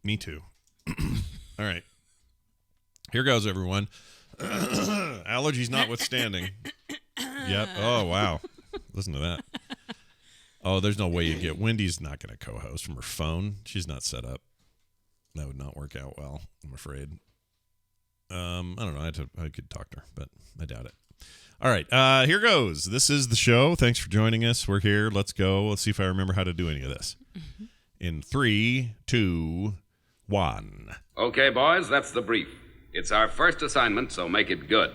Me too. All right. Here goes, everyone. Allergies notwithstanding. Yep. Oh, wow. Listen to that. Oh, there's no way you get... Wendy's not going to co-host from her phone. She's not set up. That would not work out well, I'm afraid. I don't know. I could talk to her, but I doubt it. All right. Here goes. This is the show. Thanks for joining us. We're here. Let's go. Let's see if I remember how to do any of this. Mm-hmm. In 3, 2, 1. Okay, boys, that's the brief. It's our first assignment, so make it good.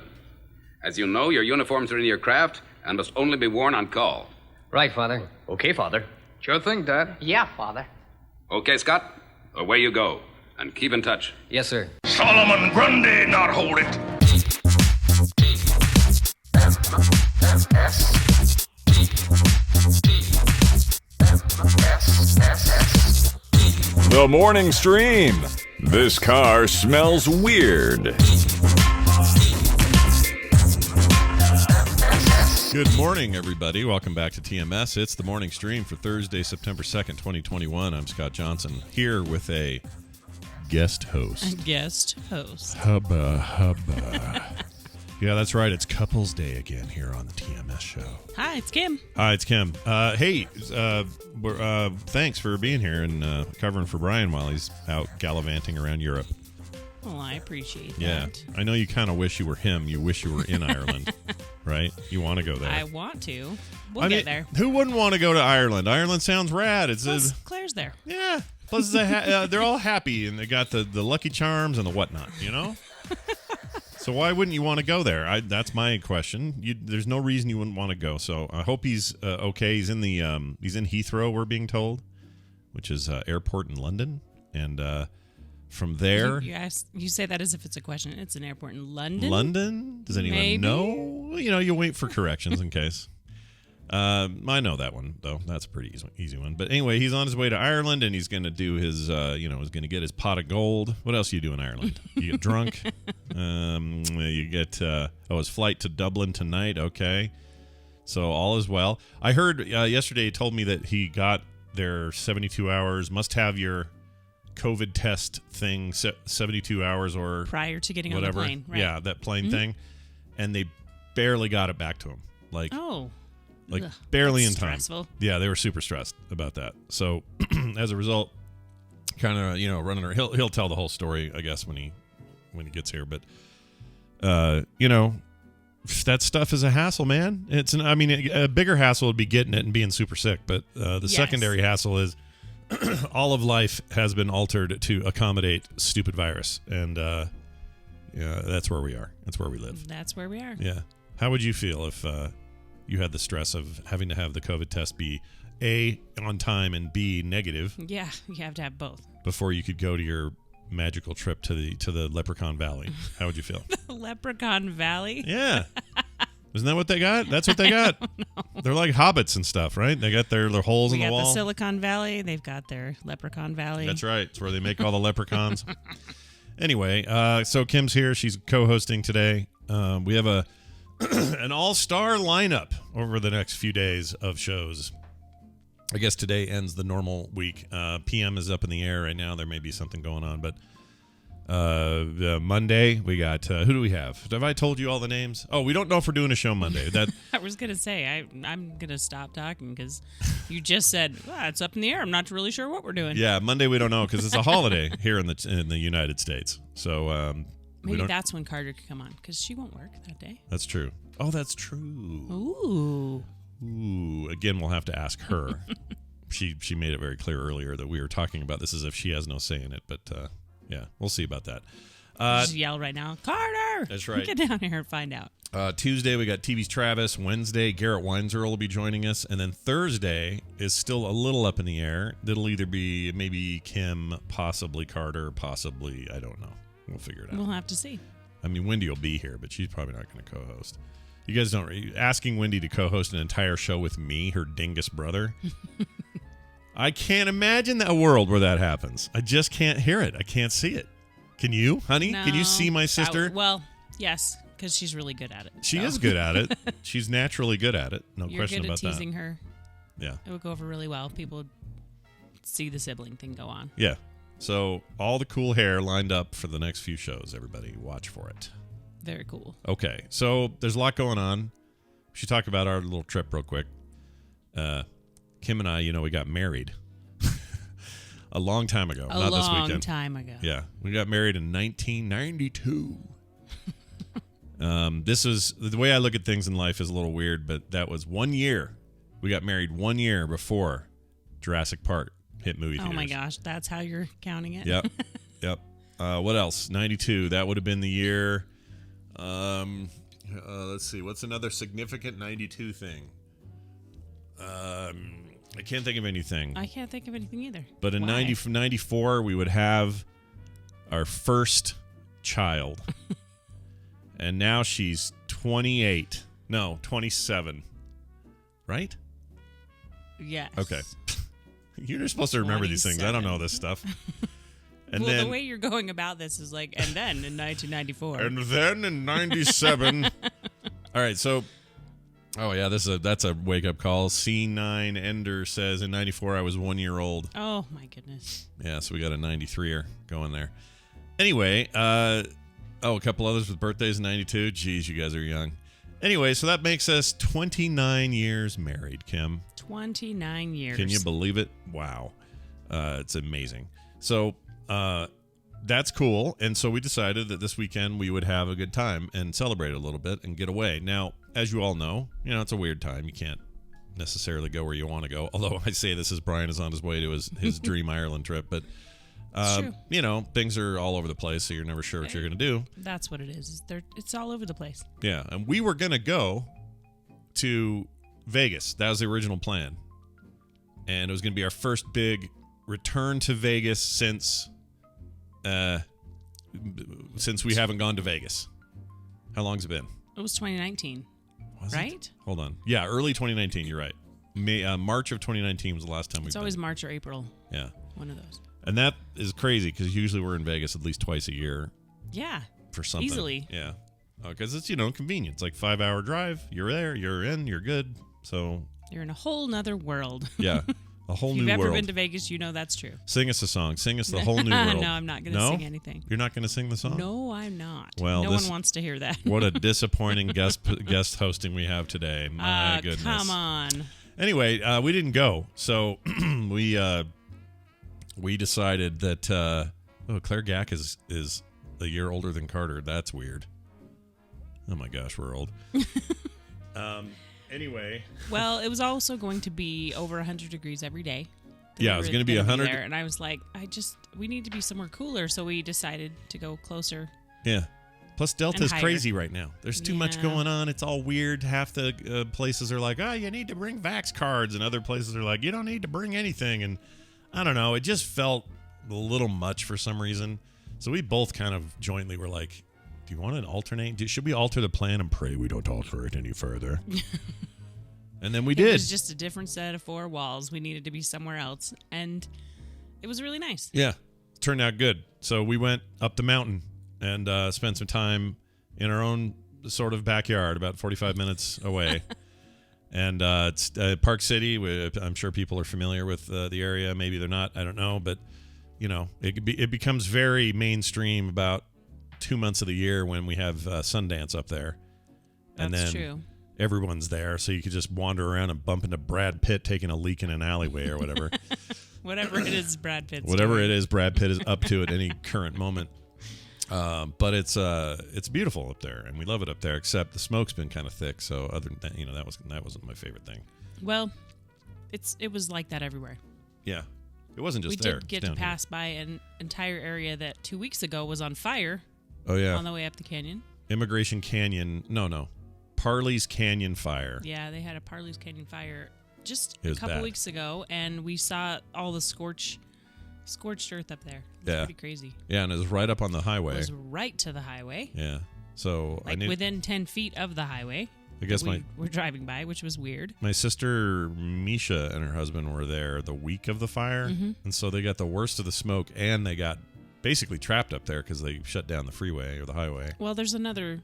As you know, your uniforms are in your craft and must only be worn on call. Right, Father. Okay, Father. Sure thing, Dad. Yeah, Father. Okay, Scott? Away you go. And keep in touch. Yes, sir. Solomon Grundy, not hold it. The morning stream. This car smells weird. Good morning, everybody. Welcome back to TMS. It's the morning stream for Thursday, September 2nd, 2021. I'm Scott Johnson, here with a guest host. A guest host. Hubba. Yeah, that's right. It's Couples Day again here on the TMS show. Hi, it's Kim. Hi, it's Kim. Hey, thanks for being here and covering for Brian while he's out gallivanting around Europe. Well, I appreciate that. Yeah, I know you kind of wish you were him. You wish you were in Ireland, right? You want to go there. I want to. We'll get there. Who wouldn't want to go to Ireland? Ireland sounds rad. Plus, Claire's there. Yeah. Plus, they're all happy, and they got the Lucky Charms and the whatnot, you know? So why wouldn't you want to go there? That's my question. There's no reason you wouldn't want to go. So I hope he's okay. He's in Heathrow, we're being told, which is airport in London, and from there, you say that as if it's a question. It's an airport in London. London? Does anyone know? You know, you wait for corrections in case. I know that one though. That's a pretty easy one. But anyway, he's on his way to Ireland, and he's going to do his, he's going to get his pot of gold. What else do you do in Ireland? You get drunk. You get his flight to Dublin tonight. Okay, so all is well. I heard yesterday he told me that he got their 72 hours. Must have your COVID test thing 72 hours or prior to getting whatever. On the plane. Right. Yeah, that plane thing, and they barely got it back to him. Barely in time. Stressful. Yeah, they were super stressed about that. So as a result, kind of running around. He'll tell the whole story, I guess, when he gets here. But that stuff is a hassle, man. A bigger hassle would be getting it and being super sick. But the secondary hassle is all of life has been altered to accommodate stupid virus, and that's where we are. That's where we live. That's where we are. Yeah. How would you feel if you had the stress of having to have the COVID test be A, on time, and B, negative? Yeah, you have to have both. Before you could go to your magical trip to the Leprechaun Valley. How would you feel? The Leprechaun Valley? Yeah. Isn't that what they got? That's what they got. They're like hobbits and stuff, right? They got their holes in the wall. We got the Silicon Valley. They've got their Leprechaun Valley. That's right. It's where they make all the leprechauns. Anyway, so Kim's here. She's co-hosting today. We have an all-star lineup over the next few days of shows. I guess today ends the normal week. PM is up in the air right now. There may be something going on, but Monday we got who do we have? Have I told you all the names? Oh, we don't know if we're doing a show Monday. That I was gonna say I'm gonna stop talking because you just said it's up in the air. I'm not really sure what we're doing. Yeah, Monday we don't know because it's a holiday here in the United States. So maybe that's when Carter could come on because she won't work that day. That's true. Oh, that's true. Ooh. Again, we'll have to ask her. She made it very clear earlier that we were talking about this as if she has no say in it. But yeah, we'll see about that. Just yell right now, Carter! That's right. Get down here and find out. Tuesday, we got TV's Travis. Wednesday, Garrett Weinzer will be joining us. And then Thursday is still a little up in the air. It'll either be maybe Kim, possibly Carter, possibly, I don't know. We'll figure it out. We'll have to see. I mean, Wendy will be here, but she's probably not going to co-host. You guys don't... Asking Wendy to co-host an entire show with me, her dingus brother. I can't imagine that world where that happens. I just can't hear it. I can't see it. Can you, honey? No, Can you see my sister? Well, yes, because she's really good at it. She is good at it. She's naturally good at it. No You're question good about at teasing her. Yeah. It would go over really well. People would see the sibling thing go on. Yeah. So all the cool hair lined up for the next few shows. Everybody watch for it. Very cool. Okay, so there's a lot going on. We should talk about our little trip real quick. Kim and I, we got married a long time ago. Not this weekend. A long time ago. Yeah, we got married in 1992. This is the way I look at things in life is a little weird, but that was 1 year. We got married 1 year before Jurassic Park hit movie theaters. Oh my gosh, that's how you're counting it? Yep. What else? 92. That would have been the year. Let's see. What's another significant 92 thing? I can't think of anything. I can't think of anything either. But in 94, we would have our first child. And now she's 28. No, 27. Right? Yes. Okay. You're supposed to remember these things. I don't know this stuff. And well, then, the way you're going about this is like, and then in 1994. And then in 97. All right, so, oh yeah, that's a wake-up call. C9 Ender says, in 94, I was 1 year old. Oh, my goodness. Yeah, so we got a 93er going there. Anyway, a couple others with birthdays in 92. Geez, you guys are young. Anyway, so that makes us 29 years married, Kim. 29 years. Can you believe it? Wow. It's amazing. So that's cool. And so we decided that this weekend we would have a good time and celebrate a little bit and get away. Now, as you all know, it's a weird time. You can't necessarily go where you want to go. Although I say this as Brian is on his way to his dream Ireland trip. But, things are all over the place, so you're never sure what you're going to do. That's what it is. It's all over the place. Yeah. And we were going to go to Vegas. That was the original plan. And it was going to be our first big return to Vegas since we haven't gone to Vegas. How long's it been? It was 2019. Was right? It? Hold on. Yeah, early 2019. You're right. March of 2019 was the last time It's always March or April. Yeah. One of those. And that is crazy because usually we're in Vegas at least twice a year. Yeah. For something. Easily. Yeah. Because it's, convenient. It's like 5-hour drive. You're there. You're in. You're good. So. You're in a whole nother world. Yeah. A whole new world. If you've ever been to Vegas, that's true. Sing us a song. Sing us the whole new world. No, I'm not going to sing anything. You're not going to sing the song? No, I'm not. Well, no one wants to hear that. What a disappointing guest hosting we have today. My goodness. Come on. Anyway, we didn't go. So we decided that Claire Gack is a year older than Carter. That's weird. Oh my gosh, we're old. Anyway. Well, it was also going to be over 100 degrees every day. Yeah, it was going to be 100. And I was like, we need to be somewhere cooler. So we decided to go closer. Yeah. Plus, Delta's higher. crazy right now. There's too much going on. It's all weird. Half the places are like, you need to bring Vax cards. And other places are like, you don't need to bring anything. And I don't know. It just felt a little much for some reason. So we both kind of jointly were like, do you want to alternate? Should we alter the plan and pray we don't alter it any further? And then we did. It was just a different set of 4 walls. We needed to be somewhere else. And it was really nice. Yeah. It turned out good. So we went up the mountain and spent some time in our own sort of backyard, about 45 minutes away. And it's Park City. I'm sure people are familiar with the area. Maybe they're not. I don't know. But, it becomes very mainstream about 2 months of the year when we have Sundance up there. And That's then true. Everyone's there, so you could just wander around and bump into Brad Pitt taking a leak in an alleyway or whatever. Whatever it is Brad Pitt's Whatever doing. it is Brad Pitt is up to at any current moment. But it's beautiful up there, and we love it up there, except the smoke's been kind of thick, so other than that, that wasn't my favorite thing. Well, it was like that everywhere. Yeah. It wasn't just we there. We did get to pass by an entire area that 2 weeks ago was on fire. Oh, yeah. On the way up the canyon. Immigration Canyon. No. Parley's Canyon fire. Yeah, they had a Parley's Canyon fire just It a was couple bad. weeks ago, and we saw all the scorched earth up there. It was pretty crazy. Yeah, and it was right up on the highway. It was right to the highway. Yeah. So like within 10 feet of the highway. I guess we were driving by, which was weird. My sister Misha and her husband were there the week of the fire, and so they got the worst of the smoke, and they got basically trapped up there because they shut down the freeway or the highway. Well, there's another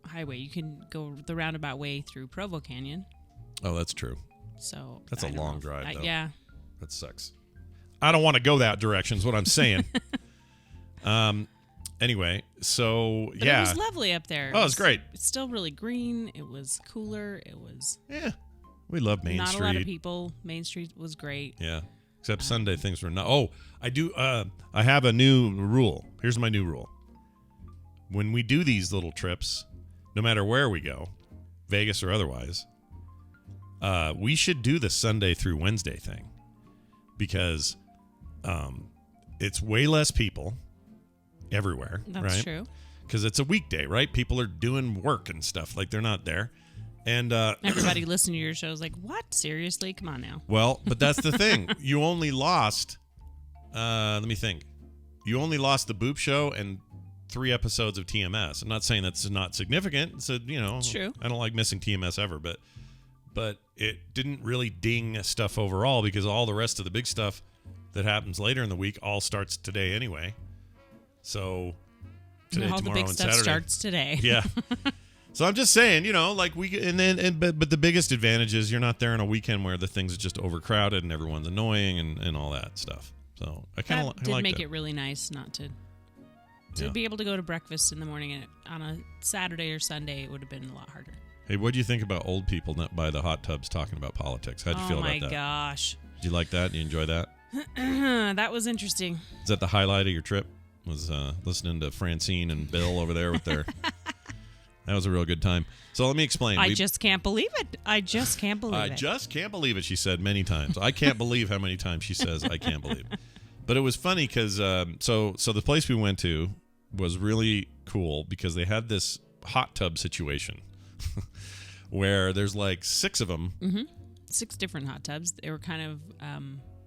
highway. You can go the roundabout way through Provo Canyon. Oh, that's true. So that's a long drive, though. Yeah. That sucks. I don't want to go that direction is what I'm saying. Anyway, so But yeah. it was lovely up there. Oh, it was great. It's still really green. It was cooler. It was Yeah. We love Main not Street. a lot of people. Main Street was great. Yeah. Except Sunday things were not. Oh, I do. I have a new rule. Here's my new rule. When we do these little trips, no matter where we go, Vegas or otherwise, we should do the Sunday through Wednesday thing because it's way less people everywhere. That's right? true. Because it's a weekday, right? People are doing work and stuff. Like, they're not there. And Everybody listening to your show is like, what? Seriously? Come on now. well, but that's the thing. You only lost, let me think. You only lost the Boop Show and 3 episodes of TMS. I'm not saying that's not significant. It's It's true. I don't like missing TMS ever, but it didn't really ding stuff overall because all the rest of the big stuff that happens later in the week all starts today anyway. So today, All the tomorrow, big and stuff Saturday. starts today. Yeah. So I'm just saying, like but the biggest advantage is you're not there on a weekend where the things are just overcrowded and everyone's annoying and all that stuff. So I kind of That did like make that. it really nice not to Yeah. be able to go to breakfast in the morning, and on a Saturday or Sunday it would have been a lot harder. Hey, what do you think about old people not by the hot tubs talking about politics? How'd you feel about that? Oh my gosh. Did you like that? You enjoy that? That was interesting. Is that the highlight of your trip? Was listening to Francine and Bill over there with their... That was a real good time. So let me explain. I just can't believe it. I just can't believe I it. just can't believe it, she said many times. I can't believe how many times she says, I can't believe it. But it was funny because, so the place we went to was really cool because they had this hot tub situation where there's like 6 of them. Mm-hmm. 6 different hot tubs. They were kind of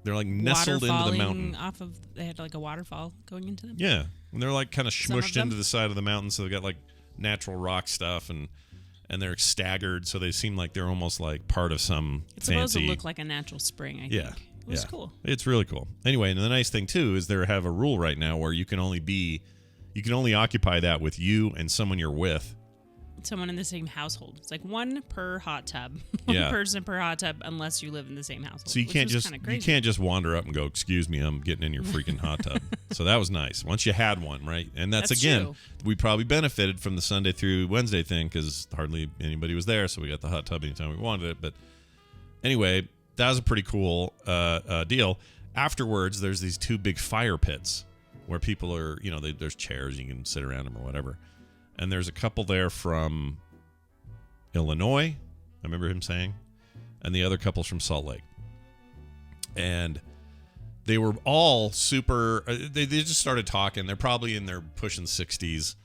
They're like nestled into the mountain. They had like a waterfall going into them. Yeah. And they're like kind of Some of smushed them. into the side of the mountain. So they got like natural rock stuff and they're staggered. So they seem like they're almost like part of some It's supposed fancy. to look like a natural spring, I Yeah. think. It was cool. It's really cool. Anyway, and the nice thing too is they have a rule right now where you can only occupy that with you and someone you're with. Someone in the same household. It's like 1 per hot tub. Yeah. 1 person per hot tub unless you live in the same household. So you which can't was just kinda you crazy. can't just wander up and go, "Excuse me, I'm getting in your freaking hot tub." So that was nice. Once you had one, right? And that's again, true. we probably benefited from the Sunday through Wednesday thing because hardly anybody was there, so we got the hot tub anytime we wanted it. But anyway, that was a pretty cool deal. Afterwards, there's these 2 big fire pits where people are, there's chairs, you can sit around them or whatever. And there's a couple there from Illinois, I remember him saying, and the other couple's from Salt Lake. And they were all super, they just started talking. They're probably in their pushing 60s.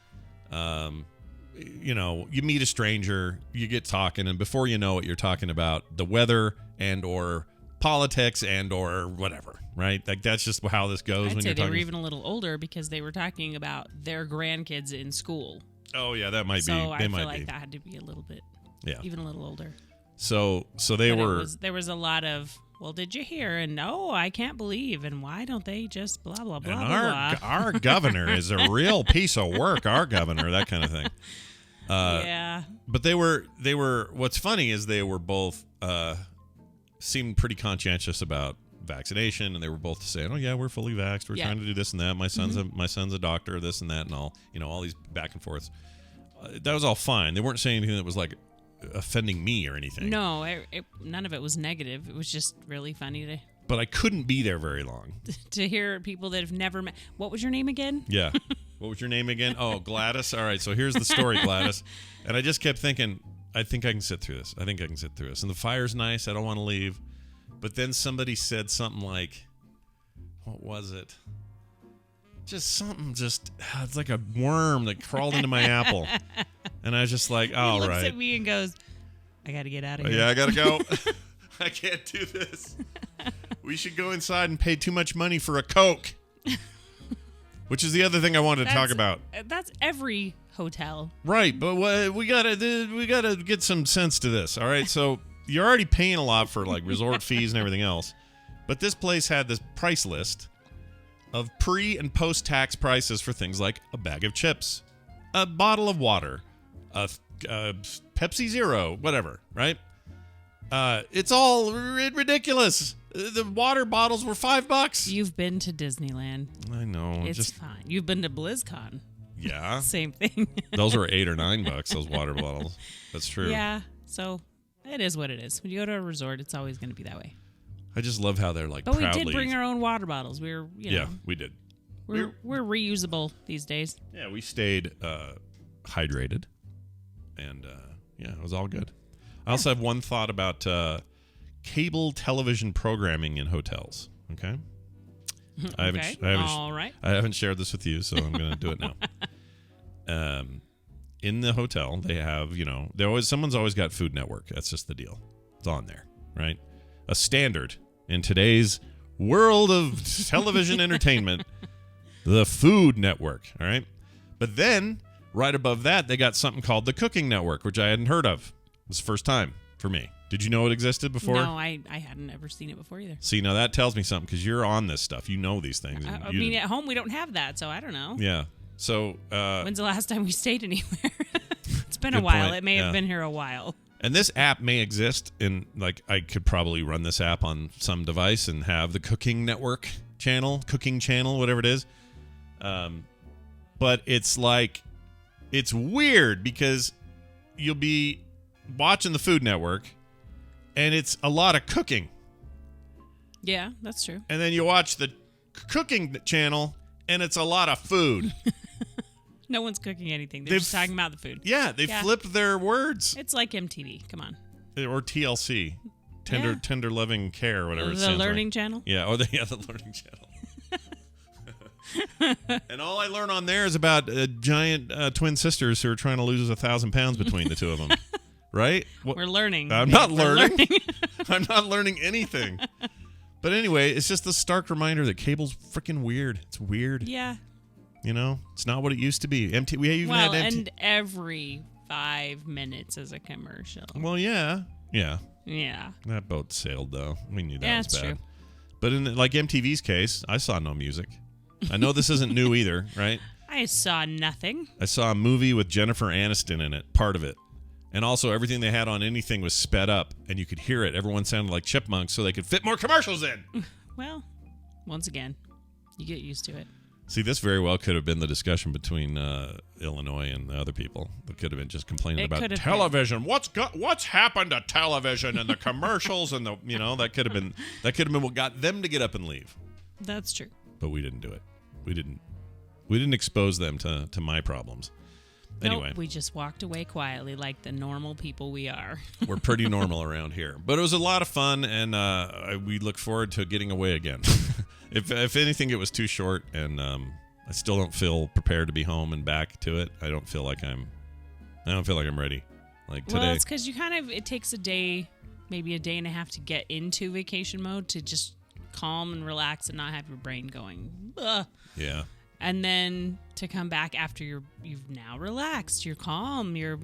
You meet a stranger, you get talking, and before you know it, you're talking about the weather and or politics and or whatever, right? Like that's just how this goes I'd when say you're they talking. were even a little older because they were talking about their grandkids in school. Oh yeah, that might So be. I They feel might like be. that had to be a little bit, Yeah. even a little older. So they But were. there was a lot of, well, did you hear? And no, I can't believe. And why don't they just blah, blah, blah, And blah, blah. our governor is a real piece of work. Our governor, that kind of thing. Yeah. But they were. What's funny is they were both seemed pretty conscientious about vaccination, and they were both saying, "Oh yeah, we're fully vaxxed. We're Yeah. trying to do this and that. My son's a doctor, this and that, and all these back and forths." That was all fine. They weren't saying anything that was like offending me or anything. No, none of it was negative. It was just really funny But I couldn't be there very long. to hear people that have never met. What was your name again? Yeah. What was your name again? Oh, Gladys. All right. So here's the story, Gladys. And I just kept thinking, I think I can sit through this. And the fire's nice. I don't want to leave. But then somebody said something like, what was it? Just something, it's like a worm that crawled into my apple. And I was just like, He all looks right. at me and goes, I got to get out of here. Yeah, I got to go. I can't do this. We should go inside and pay too much money for a Coke. Which is the other thing I wanted to talk about. That's every hotel. Right, but we gotta get some sense to this. All right, so you're already paying a lot for like resort fees and everything else, but this place had this price list of pre and post tax prices for things like a bag of chips, a bottle of water, a Pepsi Zero, whatever. Right, It's all ridiculous. The water bottles were $5. You've been to Disneyland. I know. It's fine. You've been to BlizzCon. Yeah. Same thing. Those were $8 or $9, those water bottles. That's true. Yeah. So it is what it is. When you go to a resort, it's always going to be that way. I just love how they're like But proudly. we did bring our own water bottles. We were, Yeah, we did. we're reusable these days. Yeah, we stayed hydrated. And yeah, it was all good. I also have one thought about cable television programming in hotels. Okay. All right. I haven't shared this with you, so I'm going to do it now. In the hotel, they have, someone's always got Food Network. That's just the deal. It's on there, right? A standard in today's world of television entertainment, the Food Network, all right? But then, right above that, they got something called the Cooking Network, which I hadn't heard of. It was the first time for me. Did you know it existed before? No, I hadn't ever seen it before either. See, now that tells me something because you're on this stuff. You know these things. I mean, at home we don't have that, so I don't know. Yeah. So, when's the last time we stayed anywhere? It's been a Good while. point. It may have been here a while. and this app may exist in, like, I could probably run this app on some device and have the cooking channel, whatever it is. But it's like, it's weird because you'll be watching the Food Network and it's a lot of cooking. Yeah, that's true. And then you watch the cooking channel and it's a lot of food. No one's cooking anything. They're just talking about the food. Yeah, they flipped their words. It's like MTV. Come on. Or TLC. Tender Loving Care, whatever it The stands Learning like. Channel? Yeah, the Learning Channel. And all I learn on there is about giant twin sisters who are trying to lose 1,000 pounds between the two of them. Right? We're learning. I'm not learning. I'm not learning anything. But anyway, it's just a stark reminder that cable's freaking weird. It's weird. Yeah. You know, it's not what it used to be. We even had and every 5 minutes is a commercial. Well, yeah. Yeah. That boat sailed, though. We knew that was that's bad. true. But in like MTV's case, I saw no music. I know this isn't new either, right? I saw nothing. I saw a movie with Jennifer Aniston in it, part of it. And also everything they had on anything was sped up, and you could hear it. Everyone sounded like chipmunks so they could fit more commercials in. Well, once again, you get used to it. See, this very well could have been the discussion between Illinois and the other people. That could have been just complaining about television. What's happened to television and the commercials and the that could have been what got them to get up and leave. That's true. But we didn't do it. We didn't expose them to my problems. Anyway, we just walked away quietly like the normal people we are. We're pretty normal around here. But it was a lot of fun, and we look forward to getting away again. If anything, it was too short, and I still don't feel prepared to be home and back to it. I don't feel like I'm ready. Like today. Well, it's because it takes a day, maybe a day and a half to get into vacation mode to just calm and relax and not have your brain going. Ugh. Yeah. And then to come back after you've now relaxed, you're calm, Yeah.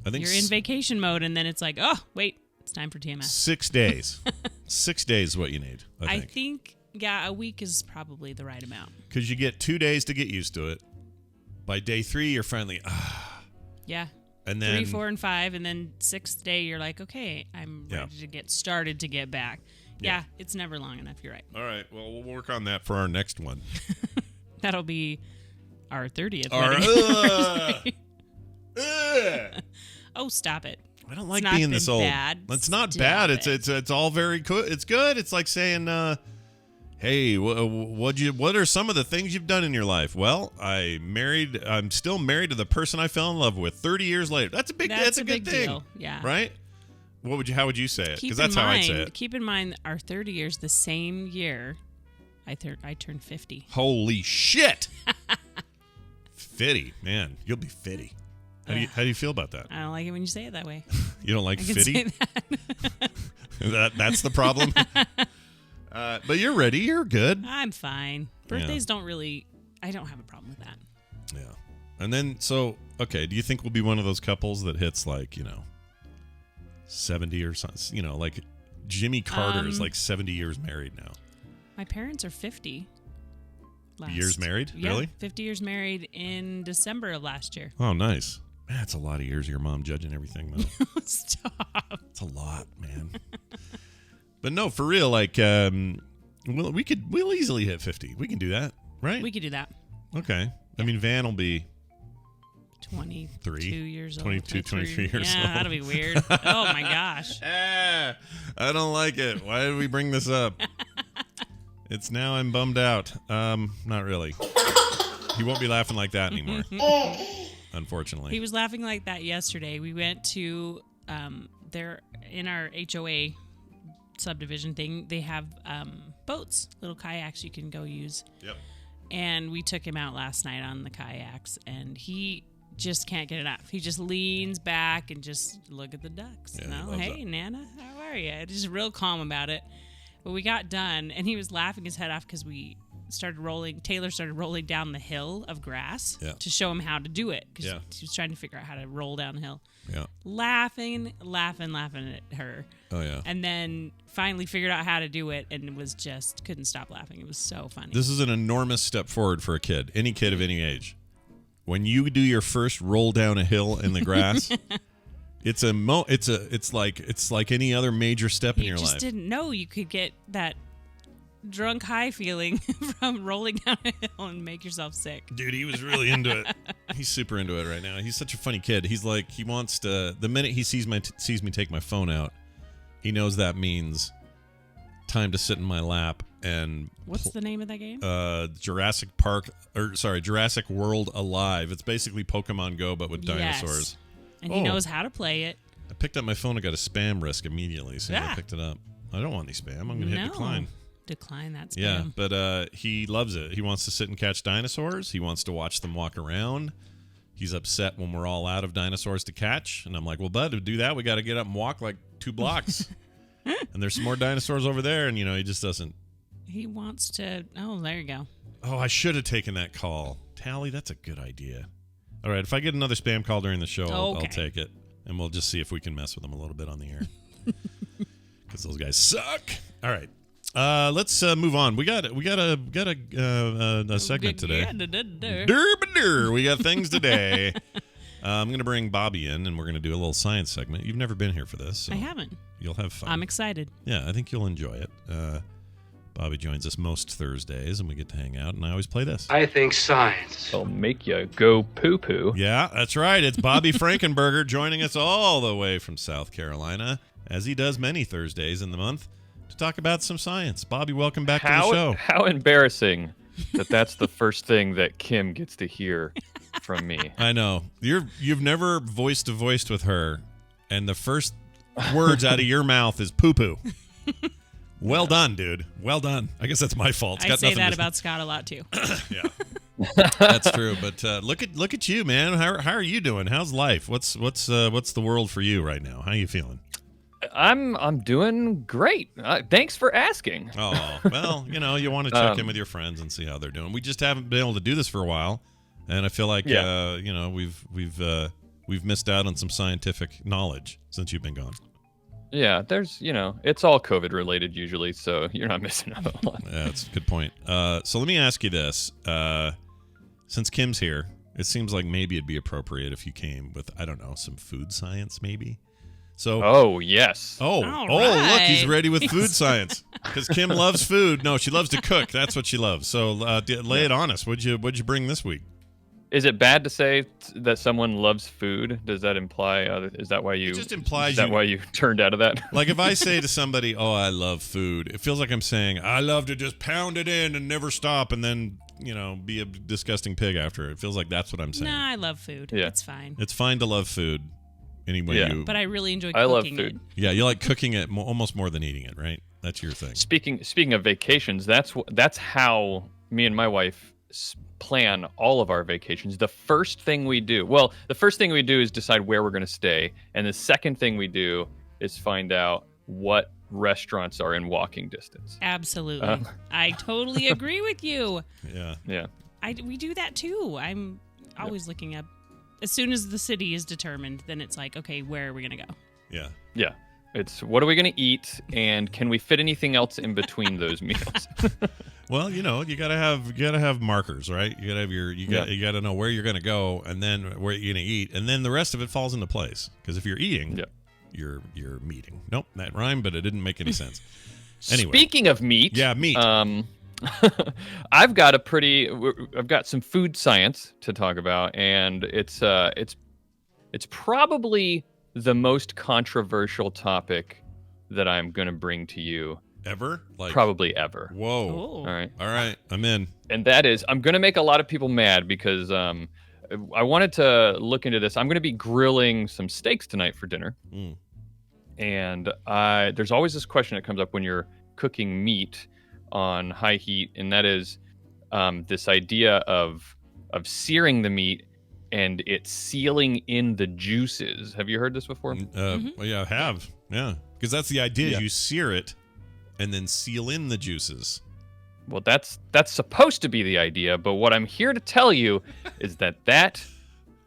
I think you're in vacation mode, and then it's like, oh wait, it's time for TMS. 6 days. 6 days is what you need. I think. A week is probably the right amount. Because you get 2 days to get used to it. By day 3, you're finally Yeah. And then 3, 4, and 5, and then 6th day, you're like, okay, I'm ready to get started to get back. Yeah, it's never long enough. You're right. All right. Well, we'll work on that for our next one. That'll be our 30th. Oh, stop it! I don't like being this old. It's not bad. It's all very good. It's good. It's like saying, "Hey, what are some of the things you've done in your life?" Well, I'm still married to the person I fell in love with 30 years later. That's a good thing. Deal. Yeah. Right? How would you say it? Because that's how I'd say it. Keep in mind, our 30 years, the same year, I turned 50. Holy shit! 50, man, you'll be 50. How do you feel about that? I don't like it when you say it that way. You don't like I can 50? say that. That's the problem. But you're ready. You're good. I'm fine. Birthdays don't really. I don't have a problem with that. Yeah. And then, okay, do you think we'll be one of those couples that hits 70 or something? Like Jimmy Carter is 70 years married now. My parents are 50. Years married? Yeah, Really? 50 years married in December of last year. Oh, nice. That's a lot of years of your mom judging everything, though. Stop. It's a lot, man. But no, for real, like, we'll easily hit 50. We can do that, right? We could do that. Okay. I mean, Van will be 23 years old. 22, 23 years old. Yeah, that'll be weird. Oh, my gosh. I don't like it. Why did we bring this up? It's now I'm bummed out. Not really. He won't be laughing like that anymore. Unfortunately. He was laughing like that yesterday. We went to there in our HOA subdivision thing. They have boats, little kayaks you can go use. Yep. And we took him out last night on the kayaks, and he just can't get enough. He just leans back and just look at the ducks. Yeah, Hey, Nana, how are you? Just real calm about it. But we got done, and he was laughing his head off because we started rolling. Taylor started rolling down the hill of grass to show him how to do it because he was trying to figure out how to roll down the hill. Yeah. Laughing at her. Oh, yeah. And then finally figured out how to do it and was just couldn't stop laughing. It was so funny. This is an enormous step forward for a kid, any kid of any age. When you do your first roll down a hill in the grass, it's like any other major step in your life. You just didn't know you could get that drunk high feeling from rolling down a hill and make yourself sick. Dude, he was really into it. He's super into it right now. He's such a funny kid. He's like, he wants to, the minute he sees me take my phone out, he knows that means time to sit in my lap and what's the name of that game? Jurassic World Alive. It's basically Pokemon Go but with dinosaurs. And he knows how to play it. I picked up my phone and got a spam risk immediately, so I picked it up. I don't want any spam. I'm going to hit decline. Decline that spam. Yeah, but he loves it. He wants to sit and catch dinosaurs. He wants to watch them walk around. He's upset when we're all out of dinosaurs to catch. And I'm like, well, bud, to do that, we got to get up and walk like 2 blocks. And there's some more dinosaurs over there, and, he just doesn't. He wants to. Oh, there you go. Oh, I should have taken that call. Tally, that's a good idea. All right, if I get another spam call during the show, I'll take it. And we'll just see if we can mess with them a little bit on the air. Because those guys suck. All right. Let's move on. We got a segment today. We got things today. I'm going to bring Bobby in, and we're going to do a little science segment. You've never been here for this. So I haven't. You'll have fun. I'm excited. Yeah, I think you'll enjoy it. Bobby joins us most Thursdays, and we get to hang out, and I always play this. I think science will make you go poo-poo. Yeah, that's right. It's Bobby Frankenberger joining us all the way from South Carolina, as he does many Thursdays in the month, to talk about some science. Bobby, welcome back to the show. How embarrassing that's the first thing that Kim gets to hear from me. I know. You've never voice-to-voiced with her, and the first words out of your mouth is poo-poo. Well done, dude. Well done. I guess that's my fault. I say that about Scott a lot, too. Yeah. That's true. But look at you, man. How are you doing? How's life? What's the world for you right now? How are you feeling? I'm doing great. Thanks for asking. Oh, well, you want to check in with your friends and see how they're doing. We just haven't been able to do this for a while, and I feel like we've missed out on some scientific knowledge since you've been gone. Yeah, there's it's all COVID related usually, so you're not missing out on a lot. Yeah, that's a good point. So let me ask you this: since Kim's here, it seems like maybe it'd be appropriate if you came with, I don't know, some food science, maybe. So. Oh yes. Oh, look, he's ready with food science because Kim loves food. No, she loves to cook. That's what she loves. So lay it on us. What'd you bring this week? Is it bad to say that someone loves food? Does that imply? Is that why you? It just implies. Is that why you turned out of that? Like if I say to somebody, "Oh, I love food," it feels like I'm saying, "I love to just pound it in and never stop, and then be a disgusting pig after." It feels like that's what I'm saying. Nah, I love food. Yeah. It's fine. It's fine to love food. Anyway, but I really enjoy cooking I love food. Yeah, you like cooking it almost more than eating it, right? That's your thing. Speaking of vacations, that's how me and my wife plan all of our vacations. The first thing we do is decide where we're going to stay, and the second thing we do is find out what restaurants are in walking distance. Absolutely. I totally agree with you. Yeah. We do that too. I'm always looking up. As soon as the city is determined, then it's like, okay, where are we going to go? Yeah. Yeah. It's what are we going to eat, and can we fit anything else in between those meals? Well, you gotta have markers, right? You gotta have you gotta know where you're gonna go, and then where you're gonna eat, and then the rest of it falls into place. Because if you're eating, you're meeting. Nope, that rhymed, but it didn't make any sense. Anyway, speaking of meat, meat. I've got some food science to talk about, and it's probably the most controversial topic that I'm going to bring to you ever. Probably ever. Whoa! Ooh. All right, I'm in. And that is, I'm going to make a lot of people mad because I wanted to look into this. I'm going to be grilling some steaks tonight for dinner, and there's always this question that comes up when you're cooking meat on high heat, and that is this idea of searing the meat and it sealing in the juices. Have you heard this before? Well, yeah, I have. Yeah, because that's the idea. You sear it and then seal in the juices. Well, that's supposed to be the idea, but what I'm here to tell you is that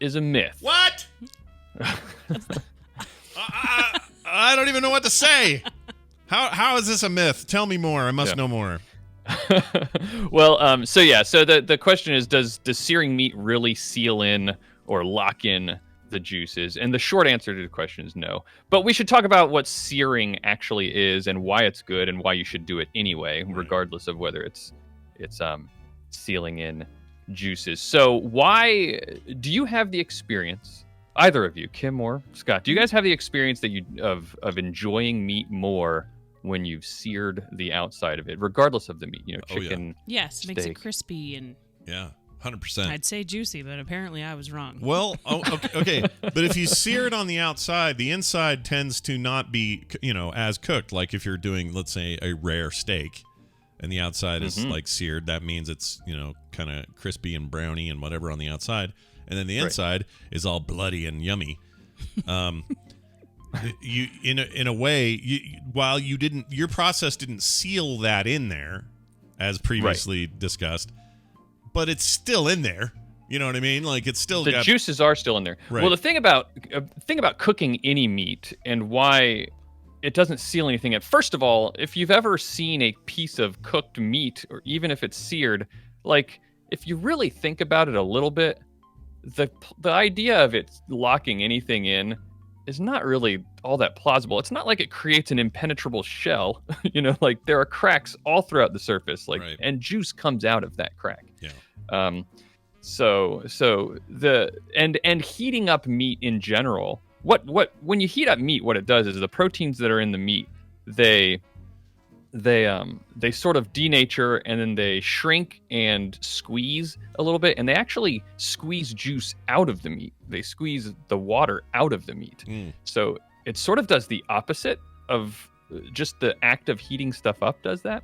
is a myth. What? I don't even know what to say. How is this a myth? Tell me more. I must know more. Well, so the question is, does searing meat really seal in or lock in the juices? And the short answer to the question is no. But we should talk about what searing actually is and why it's good and why you should do it anyway, regardless of whether it's sealing in juices. So why do you have the experience, either of you, Kim or Scott, do you guys have the experience that of enjoying meat more when you've seared the outside of it, regardless of the meat, chicken? Yes, steak. makes it crispy and 100%. I'd say juicy, but apparently I was wrong. Well, okay. But if you sear it on the outside, the inside tends to not be, as cooked. Like if you're doing, let's say, a rare steak, and the outside is like seared, that means it's, kind of crispy and browny and whatever on the outside, and then the inside is all bloody and yummy. You in a way, while your process didn't seal that in there, as previously discussed, but it's still in there. You know what I mean? Like it's still the juices are still in there. Right. Well, the thing about cooking any meat and why it doesn't seal anything. First of all, if you've ever seen a piece of cooked meat, or even if it's seared, like if you really think about it a little bit, the idea of it locking anything in is not really all that plausible. It's not like it creates an impenetrable shell, like there are cracks all throughout the surface, and juice comes out of that crack. Yeah. So heating up meat in general, when you heat up meat, what it does is the proteins that are in the meat, they sort of denature, and then they shrink and squeeze a little bit, and they actually squeeze juice out of the meat. They squeeze the water out of the meat. So it sort of does the opposite of just the act of heating stuff up does that.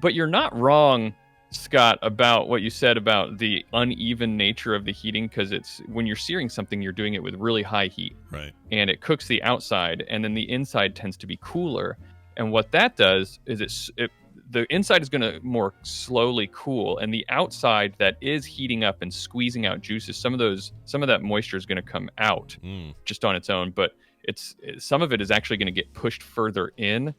But you're not wrong, Scott, about what you said about the uneven nature of the heating, because it's when you're searing something, you're doing it with really high heat. Right. And it cooks the outside, and then the inside tends to be cooler. And what that does is the inside is going to more slowly cool, and the outside that is heating up and squeezing out juices, some of that moisture is going to come out just on its own, but some of it is actually going to get pushed further in,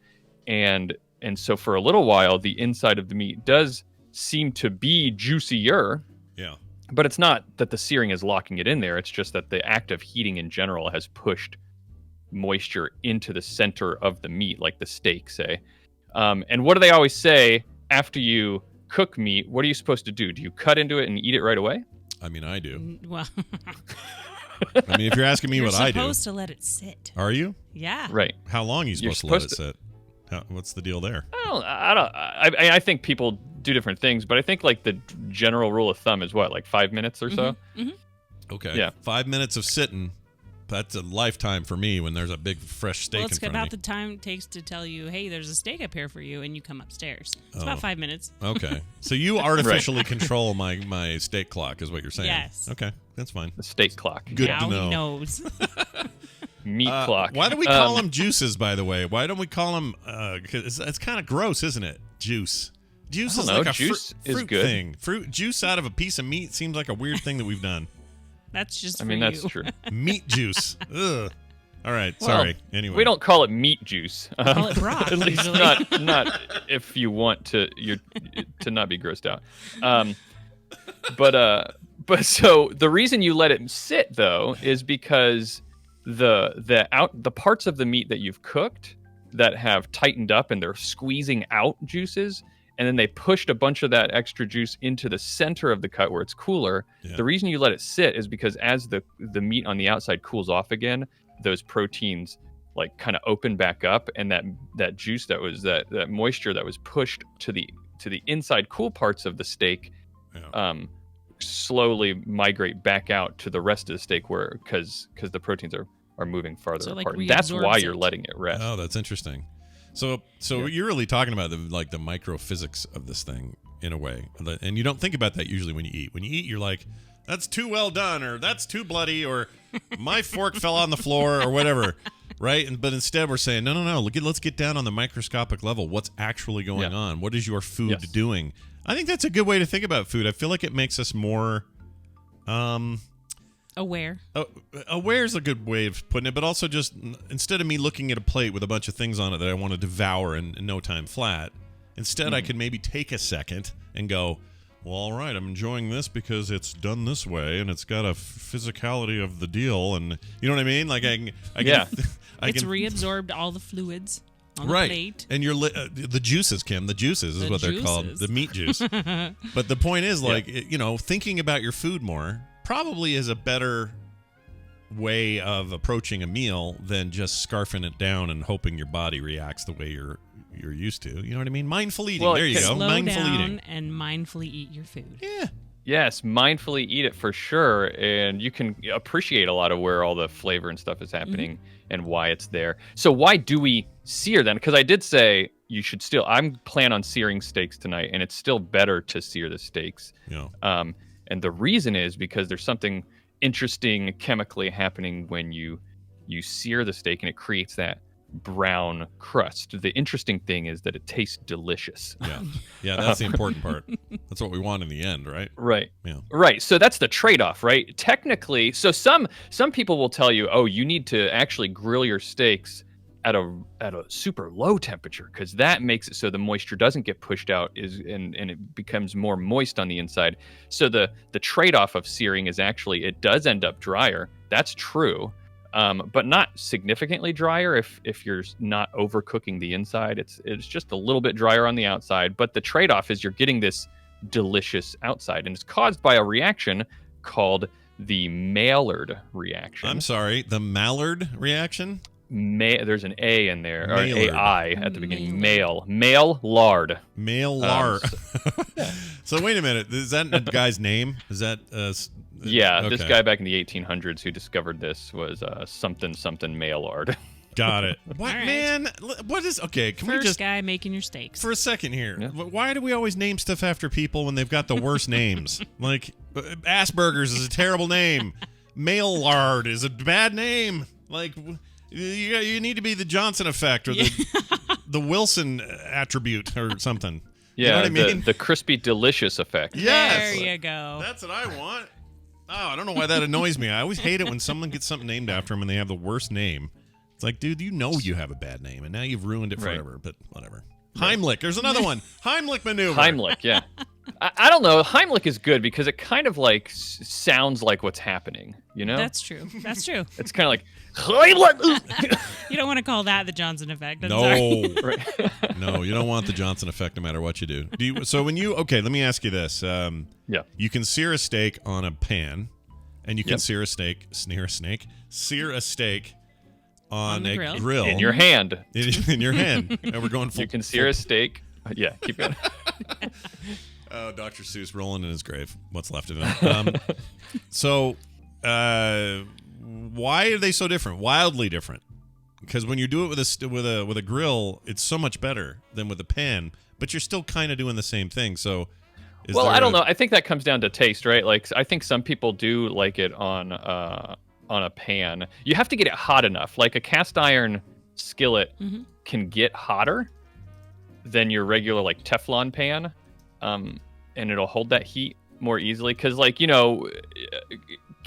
and so for a little while the inside of the meat does seem to be juicier. Yeah. But it's not that the searing is locking it in there. It's just that the act of heating in general has pushed moisture into the center of the meat, like the steak, say. And what do they always say after you cook meat? What are you supposed to do? Do you cut into it and eat it right away? I mean, I do. Well, I mean, if you're asking me what I do. You're supposed to let it sit. Are you? Yeah. Right. How long are you supposed to let it sit? What's the deal there? I think people do different things, but I think like the general rule of thumb is what, like 5 minutes or so? Mm-hmm. Okay. Yeah. 5 minutes of sitting. That's a lifetime for me when there's a big fresh steak in front of me. It's about the time it takes to tell you, hey, there's a steak up here for you, and you come upstairs. It's about 5 minutes. Okay. So you artificially control my steak clock is what you're saying. Yes. Okay. That's fine. The steak clock. Good now to know. He knows. Meat clock. Why do we call them juices, by the way? Why don't we call them... Cause it's kind of gross, isn't it? Juice. Juice is like a juice is fruit good. thing. Fruit juice out of a piece of meat seems like a weird thing that we've done. That's just I mean, for that's you. true. Meat juice. Ugh. All right. Well, Sorry. Anyway, we don't call it meat juice. Call it broth. At least usually. not if you want to not be grossed out. But so the reason you let it sit though is because the parts of the meat that you've cooked that have tightened up and they're squeezing out juices, and then they pushed a bunch of that extra juice into the center of the cut where it's cooler. Yeah. The reason you let it sit is because as the meat on the outside cools off again, those proteins like kind of open back up, and that juice that was that moisture that was pushed to the inside cool parts of the steak slowly migrate back out to the rest of the steak where because the proteins are moving farther apart. That's why you're letting it rest. Oh, that's interesting. So you're really talking about the microphysics of this thing in a way, and you don't think about that usually when you eat. When you eat, you're like, "That's too well done," or "That's too bloody," or "My fork fell on the floor," or whatever, right? But instead, we're saying, "No. Let's get down on the microscopic level. What's actually going on? What is your food doing?" I think that's a good way to think about food. I feel like it makes us more aware. Aware is a good way of putting it, but also just instead of me looking at a plate with a bunch of things on it that I want to devour in no time flat, instead I can maybe take a second and go, well, all right, I'm enjoying this because it's done this way and it's got a physicality of the deal, and you know what I mean? Like it's reabsorbed all the fluids on the plate. And you're the juices, Kim. The juices is what they're called, the meat juice. But the point is, thinking about your food more probably is a better way of approaching a meal than just scarfing it down and hoping your body reacts the way you're used to. You know what I mean? Mindful eating. There you go. Slow Mindful down eating. and mindfully eat your food. Yeah. Yes, mindfully eat it for sure, and you can appreciate a lot of where all the flavor and stuff is happening and why it's there. So why do we sear then? Because I did say you should still. I'm planning on searing steaks tonight, and it's still better to sear the steaks. Yeah. And the reason is because there's something interesting chemically happening when you sear the steak, and it creates that brown crust. The interesting thing is that it tastes delicious. Yeah, that's the important part. That's what we want in the end, right? Right. Yeah. Right. So that's the trade-off, right? Technically, so some people will tell you, oh, you need to actually grill your steaks at a super low temperature because that makes it so the moisture doesn't get pushed out and it becomes more moist on the inside. So the trade-off of searing is actually it does end up drier. That's true. But not significantly drier if you're not overcooking the inside. It's just a little bit drier on the outside, but the trade-off is you're getting this delicious outside, and it's caused by a reaction called the Maillard reaction. I'm sorry, the Maillard reaction? There's an A in there, Maillard. Or AI at the beginning. Maillard. Maillard. So wait a minute, is that a guy's name? Is that yeah, okay. This guy back in the 1800s who discovered this was something Maillard. Got it. What, right. man? What is... Okay, can we just... guy making your steaks. For a second here. Yeah. Why do we always name stuff after people when they've got the worst names? Like, Asperger's is a terrible name. Maillard is a bad name. Like, you need to be the Johnson effect or the Wilson attribute or something. Yeah, you know what I mean? the crispy delicious effect. Yes. There you go. That's what I want. Oh, I don't know why that annoys me. I always hate it when someone gets something named after them and they have the worst name. It's like, dude, you know you have a bad name, and now you've ruined it forever, Right. but whatever. Right. Heimlich. There's another one. Heimlich maneuver. Heimlich, yeah. I don't know. Heimlich is good because it kind of like sounds like what's happening, you know? That's true. That's true. It's kind of like, Heimlich! You don't want to call that the Johnson effect. I'm No. sorry. Right. No, you don't want the Johnson effect no matter what you do. So when you... Okay, let me ask you this. Yeah. You can sear a steak on a pan, and you can Yep. sear a steak on the a grill. In your hand. in your hand. And we're going full... You can sear a steak. Yeah, keep going. Oh, Dr. Seuss rolling in his grave. What's left of him. So, why are they so different? Wildly different. Because when you do it with a grill, it's so much better than with a pan. But you're still kind of doing the same thing. So, I don't know. I think that comes down to taste, right? Like, I think some people do like it on a pan. You have to get it hot enough. Like a cast iron skillet can get hotter than your regular like Teflon pan, and it'll hold that heat more easily. Because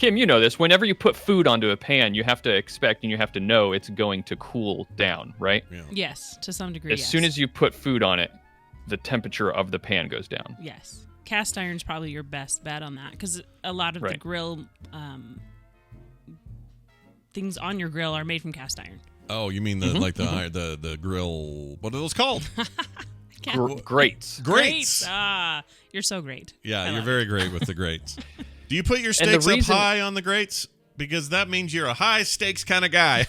Kim, you know this. Whenever you put food onto a pan, you have to expect and you have to know it's going to cool down, right? Yeah. Yes, to some degree. As soon as you put food on it, the temperature of the pan goes down. Yes. Cast iron's probably your best bet on that because a lot of the grill things on your grill are made from cast iron. Oh, you mean the grill? What are those called? Grates. Grates. Ah, you're so great. Yeah, you're very great with the grates. Do you put your steaks up high on the grates? Because that means you're a high stakes kind of guy.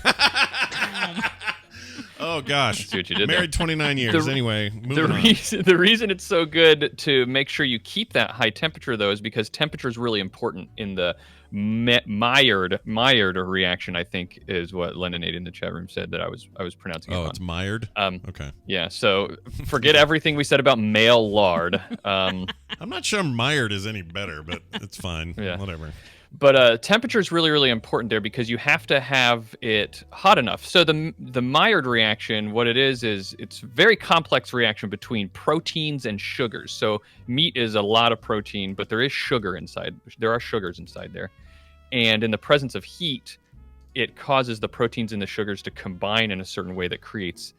Oh gosh! See what you did Married there. 29 years. Anyway, the reason it's so good to make sure you keep that high temperature though is because temperature is really important in the Maillard reaction. I think is what Leninade in the chat room said that I was pronouncing. Oh, it's Maillard. Okay. Yeah. So forget everything we said about male lard. I'm not sure Maillard is any better, but it's fine. Yeah. Whatever. But temperature is really, really important there because you have to have it hot enough. So the Maillard reaction, what it is it's a very complex reaction between proteins and sugars. So meat is a lot of protein, but there is sugar inside. There are sugars inside there. And in the presence of heat, it causes the proteins and the sugars to combine in a certain way that creates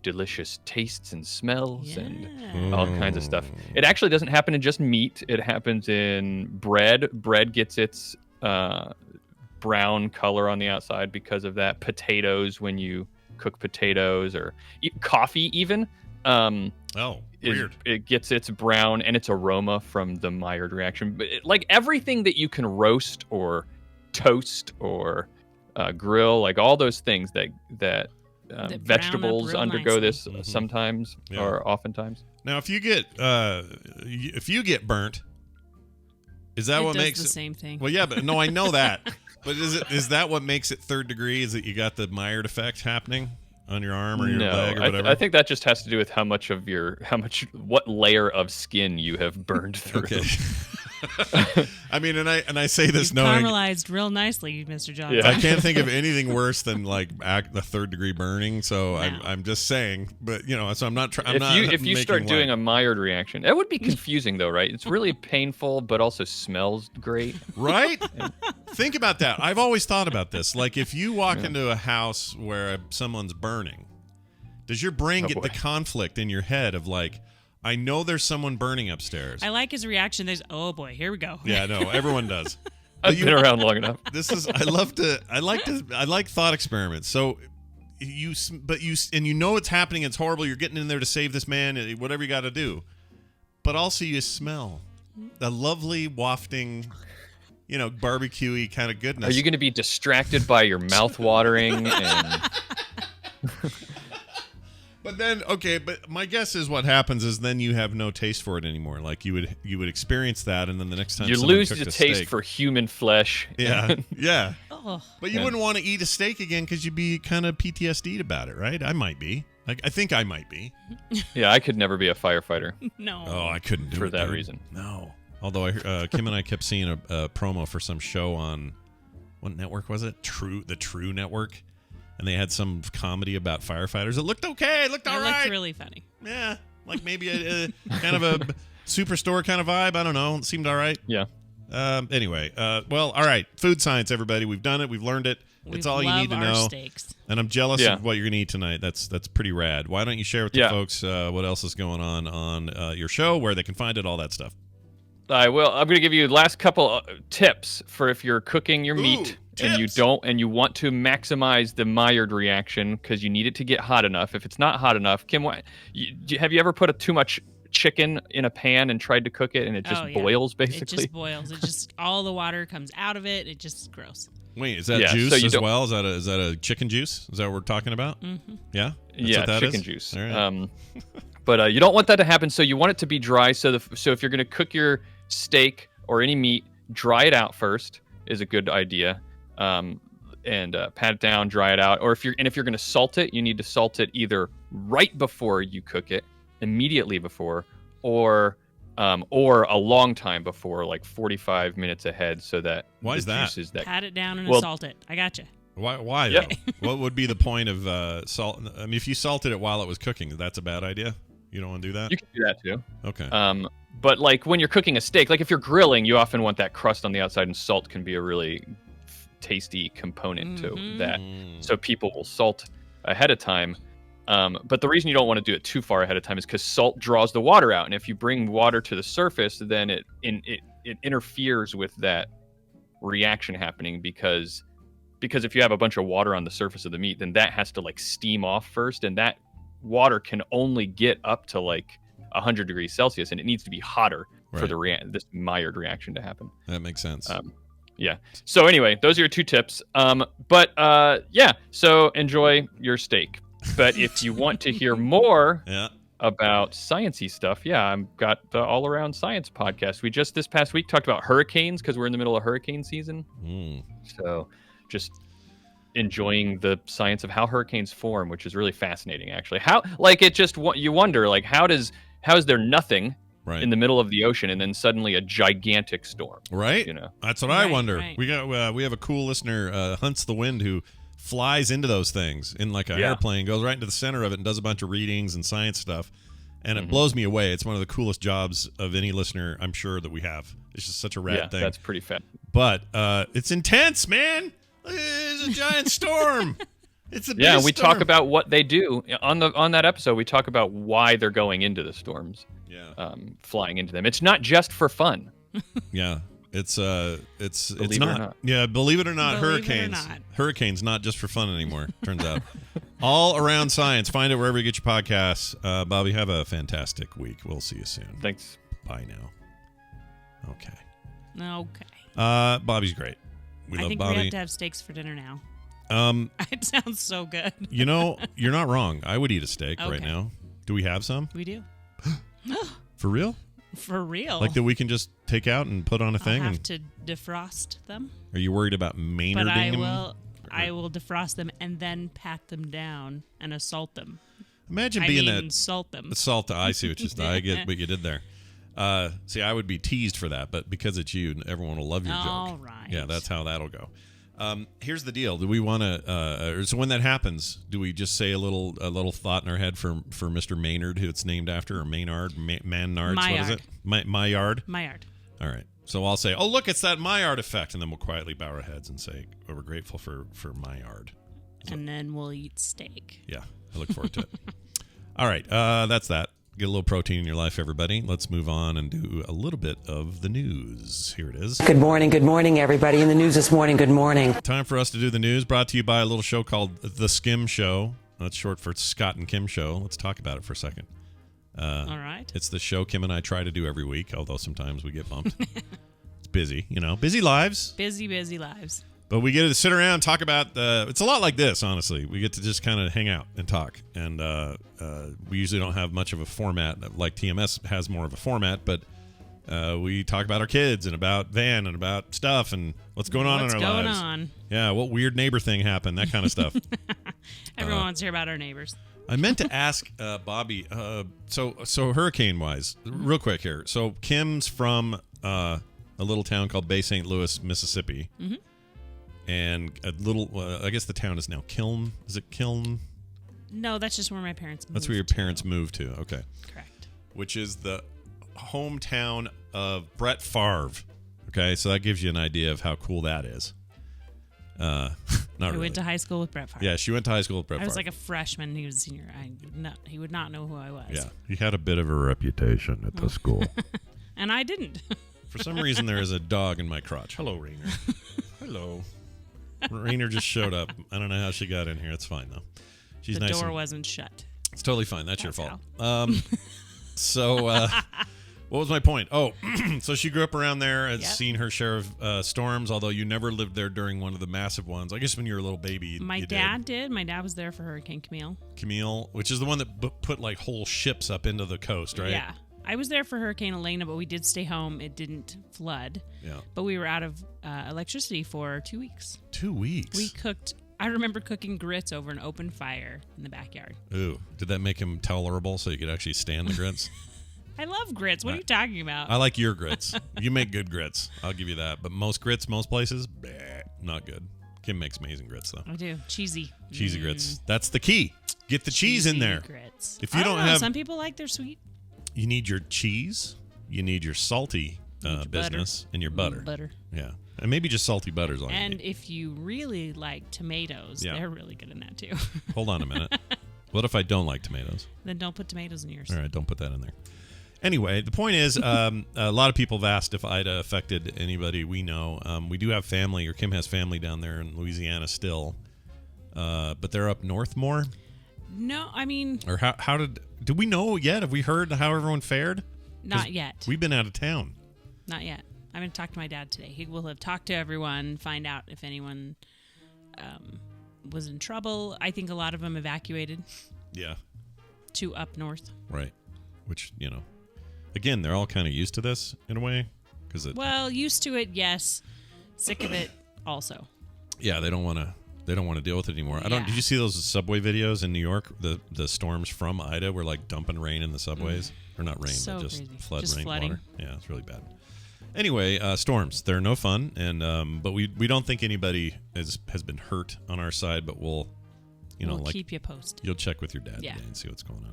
delicious tastes and smells and all kinds of stuff. It actually doesn't happen in just meat. It happens in bread. Bread gets its brown color on the outside because of that. Potatoes, when you cook potatoes, or coffee even. Weird. It gets its brown and its aroma from the Maillard reaction. But like everything that you can roast or toast or grill, like all those things that vegetables undergo this sometimes or oftentimes. Now, if you get burnt, is that what makes the same thing? Well, yeah, but no, I know that. But is that what makes it third degree? Is that you got the Maillard effect happening on your arm or your leg or whatever? I think that just has to do with what layer of skin you have burned through. Okay. I mean, and I say this You've knowing caramelized real nicely, Mr. Johnson. I can't think of anything worse than like the third degree burning. So I'm just saying, but so I'm not trying. If you start doing a Maillard reaction, it would be confusing though, right? It's really painful, but also smells great, right? Think about that. I've always thought about this. Like if you walk into a house where someone's burning, does your brain get the conflict in your head of like, I know there's someone burning upstairs. I like his reaction. There's, oh boy, here we go. Yeah, no, everyone does. I've been around long enough. I like thought experiments. So you know it's happening. It's horrible. You're getting in there to save this man. Whatever you got to do, but also you smell the lovely wafting, barbecue-y kind of goodness. Are you going to be distracted by your mouth watering and? But then, but my guess is what happens is then you have no taste for it anymore. Like you would experience that, and then the next time you lose the taste for human flesh. Yeah, yeah. Oh. But you wouldn't want to eat a steak again because you'd be kind of PTSD'd about it, right? I might be. I think I might be. Yeah, I could never be a firefighter. No. Oh, I couldn't do it for that reason. No. Although Kim and I kept seeing a promo for some show on what network was it? The True Network. And they had some comedy about firefighters. It looked okay. It looked all right. It looked really funny. Yeah, like maybe a kind of a Superstore kind of vibe. I don't know. It seemed all right. Yeah. Anyway, well, all right. Food science, everybody. We've done it. We've learned it. It's all you need to know. Steaks. And I'm jealous of what you're going to eat tonight. That's pretty rad. Why don't you share with the folks what else is going on your show, where they can find it, all that stuff. I will. I'm going to give you the last couple tips for if you're cooking your meat. Tips. And you want to maximize the Maillard reaction because you need it to get hot enough. If it's not hot enough, Kim, have you ever put too much chicken in a pan and tried to cook it and it just boils basically? It just boils. It just all the water comes out of it. It just gross. Wait, is that juice as well? Is that a chicken juice? Is that what we're talking about? Mm-hmm. Yeah. Chicken juice. All right. But you don't want that to happen. So you want it to be dry. So if you're going to cook your steak or any meat, dry it out first is a good idea. And pat it down, dry it out. Or if you're going to salt it, you need to salt it either right before you cook it, immediately before, or a long time before, like 45 minutes ahead, so that juices that pat it down and salt it. I gotcha. Why though? What would be the point of salt? I mean, if you salted it while it was cooking, that's a bad idea. You don't want to do that? You can do that too. Okay. But like when you're cooking a steak, like if you're grilling, you often want that crust on the outside, and salt can be a really tasty component to that. So people will salt ahead of time. But the reason you don't want to do it too far ahead of time is because salt draws the water out, and if you bring water to the surface, then it interferes with that reaction happening because if you have a bunch of water on the surface of the meat, then that has to like steam off first, and that water can only get up to like 100 degrees Celsius, and it needs to be hotter for this Maillard reaction to happen. That makes sense. Yeah. So anyway, those are your 2 tips. So enjoy your steak. But if you want to hear more about sciencey stuff, I've got the All Around Science podcast. We just this past week talked about hurricanes because we're in the middle of hurricane season. So just enjoying the science of how hurricanes form, which is really fascinating, actually. How, like, it just, you wonder, like, how is there nothing in the middle of the ocean and then suddenly a gigantic storm? Right. You know, that's what I wonder. Right. We have a cool listener, Hunts the Wind, who flies into those things in like an airplane, goes right into the center of it and does a bunch of readings and science stuff. And it blows me away. It's one of the coolest jobs of any listener, I'm sure, that we have. It's just such a rad thing. That's pretty fun. But it's intense, man. It's a giant storm. It's a big we storm. talk about what they do on that episode. We talk about why they're going into the storms. Flying into them. It's not just for fun. It's believe not. It or not. Yeah, believe it or not, hurricanes not just for fun anymore. Turns out. All Around Science. Find it wherever you get your podcasts. Bobby, have a fantastic week. We'll see you soon. Thanks. Bye now. Okay. Bobby's great. I think Bobby. we have to have steaks for dinner now. It sounds so good. You know, you're not wrong. I would eat a steak right now. Do we have some? We do. For real? For real. Like that we can just take out and put on a thing? I'll have to defrost them. Are you worried about Maynarding them? I will defrost them and then pat them down and assault them. Imagine being salt them. Salt. I see what you did. I get what you did there. See, I would be teased for that, but because it's you, everyone will love your joke. All right. Yeah, that's how that'll go. Here's the deal. Do we want to? So when that happens, do we just say a little thought in our head for Mr. Maynard, who it's named after, or Maynard, Maynard? What is it? Maillard. Maillard. All right. So I'll say, "Oh, look, it's that Maillard effect," and then we'll quietly bow our heads and say, "We're grateful for Maillard." And then we'll eat steak. Yeah, I look forward to it. All right, that's that. Get a little protein in your life, everybody. Let's move on and do a little bit of the news. Here it is. Good morning, everybody. In the news this morning, good morning. Time for us to do the news, brought to you by a little show called The Skim Show. That's short for Scott and Kim Show. Let's talk about it for a second. All right. It's the show Kim and I try to do every week, although sometimes we get bumped. It's busy, busy lives. Busy lives. But we get to sit around and talk about it's a lot like this, honestly. We get to just kind of hang out and talk. And we usually don't have much of a format. Like TMS has more of a format, but we talk about our kids and about Van and about stuff and what's going on in our lives. What's going on? Yeah, what weird neighbor thing happened, that kind of stuff. Everyone wants to hear about our neighbors. I meant to ask Bobby, so hurricane-wise, real quick here. So Kim's from a little town called Bay St. Louis, Mississippi. Mm-hmm. And a little, I guess the town is now Kiln. Is it Kiln? No, that's just where my parents moved. That's where your parents moved to. Okay. Correct. Which is the hometown of Brett Favre. Okay, so that gives you an idea of how cool that is. Not really. I went to high school with Brett Favre. Yeah, she went to high school with Brett Favre. I was like a freshman. He was a senior. He would not know who I was. Yeah, he had a bit of a reputation at the school. And I didn't. For some reason, there is a dog in my crotch. Hello, Rainer. Hello. Rainer just showed up. I don't know how she got in here. It's fine, though. She's nice. The door wasn't shut. It's totally fine. That's your fault. So, what was my point? Oh, so she grew up around there, has seen her share of storms, although you never lived there during one of the massive ones. I guess when you were a little baby, My dad did. My dad was there for Hurricane Camille. Camille, which is the one that put like whole ships up into the coast, right? Yeah. I was there for Hurricane Elena, but we did stay home. It didn't flood. Yeah. But we were out of electricity for 2 weeks. 2 weeks? We cooked. I remember cooking grits over an open fire in the backyard. Ooh. Did that make him tolerable so you could actually stand the grits? I love grits. What are you talking about? I like your grits. You make good grits. I'll give you that. But most grits, most places, not good. Kim makes amazing grits, though. I do. Cheesy. Cheesy grits. That's the key. Get the cheese in there. Grits. If you don't know. have... Some people like their sweet. You need your cheese. you need your salty business and your butter. Butter. Yeah. And maybe just salty butter's all you And need. if you really like tomatoes, they're really good in that too. Hold on a minute. What if I don't like tomatoes? Then don't put tomatoes in yours. All right, don't put that in there. Anyway, the point is, a lot of people have asked if Ida affected anybody we know. We do have family, or Kim has family down there in Louisiana still, but they're up north more. No, I mean... Or how did we know yet? Have we heard how everyone fared? Not yet. We've been out of town. Not yet. I'm going to talk to my dad today. He will have talked to everyone, find out if anyone was in trouble. I think a lot of them evacuated. Yeah. To up north. Right. Which, again, they're all kind of used to this in a way. Well, used to it, yes. Sick of it, also. Yeah, they don't want to deal with it anymore. Did you see those subway videos in New York? The storms from Ida were like dumping rain in the subways. Or not rain, so but just crazy. flooding. Water. Yeah, it's really bad. Anyway, storms. They're no fun, and but we don't think anybody has been hurt on our side, but we'll keep you posted. You'll check with your dad today and see what's going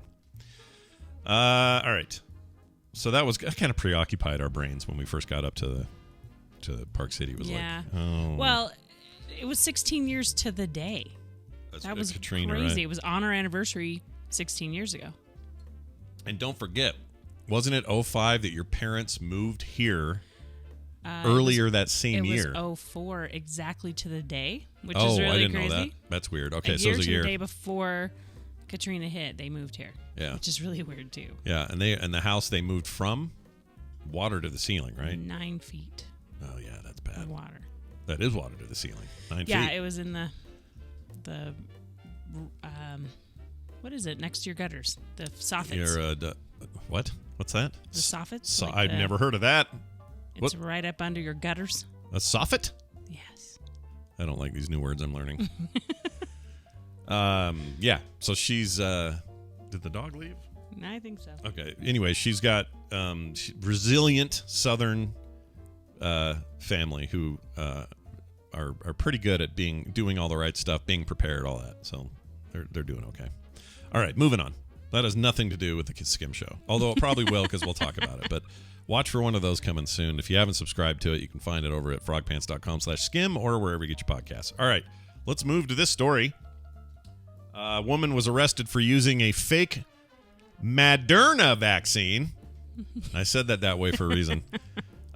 on. All right. So that kind of preoccupied our brains when we first got up to Park City. It was like, oh. Well, it was 16 years to the day. That was Katrina, crazy. right? It was on our anniversary 16 years ago. And don't forget, wasn't it 05 that your parents moved here earlier that same year? It was 04 exactly to the day, which is really I didn't crazy. know that. That's weird. Okay, so it was a year. The day before Katrina hit, they moved here. Yeah. Which is really weird too. Yeah, and the house they moved from, water to the ceiling, right? 9 feet. Oh yeah, that's bad. Of water. That is water to the ceiling. 9 feet. Yeah, it was in the what is it next to your gutters? The soffits. What? What's that? The soffits. I've never heard of that. It's right up under your gutters. A soffit? Yes. I don't like these new words I'm learning. Yeah. So she's. Did the dog leave? I think so. Okay. Anyway, she's got resilient Southern family who are pretty good at doing all the right stuff, being prepared, all that. So they're doing okay. All right, moving on. That has nothing to do with the Skim Show, although it probably will because we'll talk about it. But watch for one of those coming soon. If you haven't subscribed to it, you can find it over at frogpants.com/skim or wherever you get your podcasts. All right, let's move to this story. A woman was arrested for using a fake Maderna vaccine. I said that way for a reason.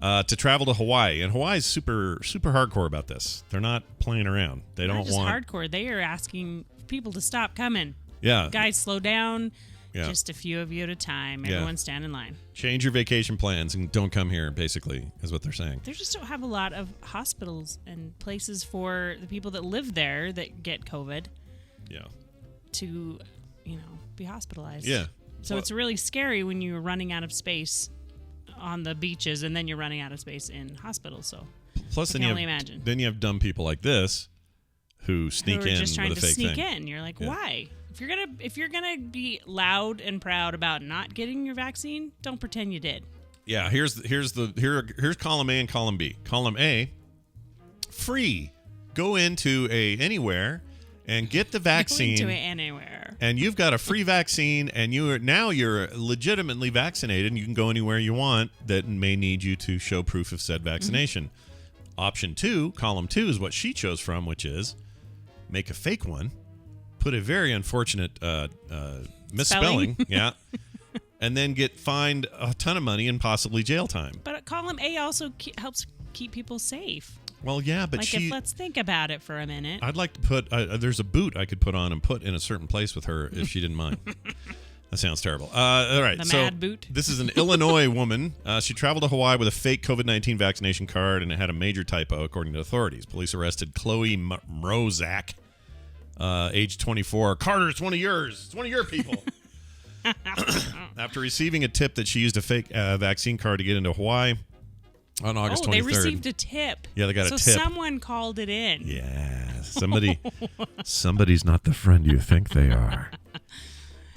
To travel to Hawaii. And Hawaii's super, super hardcore about this. They're not playing around. They don't just want... hardcore. They are asking people to stop coming. Yeah. Guys, slow down. Yeah. Just a few of you at a time. Everyone stand in line. Change your vacation plans and don't come here, basically, is what they're saying. They just don't have a lot of hospitals and places for the people that live there that get COVID. Yeah. To, be hospitalized. Yeah. So it's really scary when you're running out of space on the beaches and then you're running out of space in hospitals. So plus, I can only imagine. Then you have dumb people like this who sneak in just trying with a to fake sneak thing. in. You're like, why? If you're gonna be loud and proud about not getting your vaccine, don't pretend you did. Yeah. Here's column A and column B. Column A, free. Go into anywhere and get the vaccine. Go into anywhere. And you've got a free vaccine, and you're legitimately vaccinated, and you can go anywhere you want that may need you to show proof of said vaccination. Mm-hmm. Option 2, column 2, is what she chose from, which is make a fake one, put a very unfortunate misspelling, and then get fined a ton of money and possibly jail time. But column A also helps keep people safe. Well, yeah, but let's think about it for a minute. I'd like to put... there's a boot I could put on and put in a certain place with her if she didn't mind. That sounds terrible. All right. The mad boot. This is an Illinois woman. She traveled to Hawaii with a fake COVID-19 vaccination card, and it had a major typo, according to authorities. Police arrested Chloe Mrozak, age 24. Carter, it's one of yours. It's one of your people. After receiving a tip that she used a fake vaccine card to get into Hawaii... On August 23rd. They received a tip. Yeah, they got a tip. So someone called it in. Yeah, somebody's not the friend you think they are.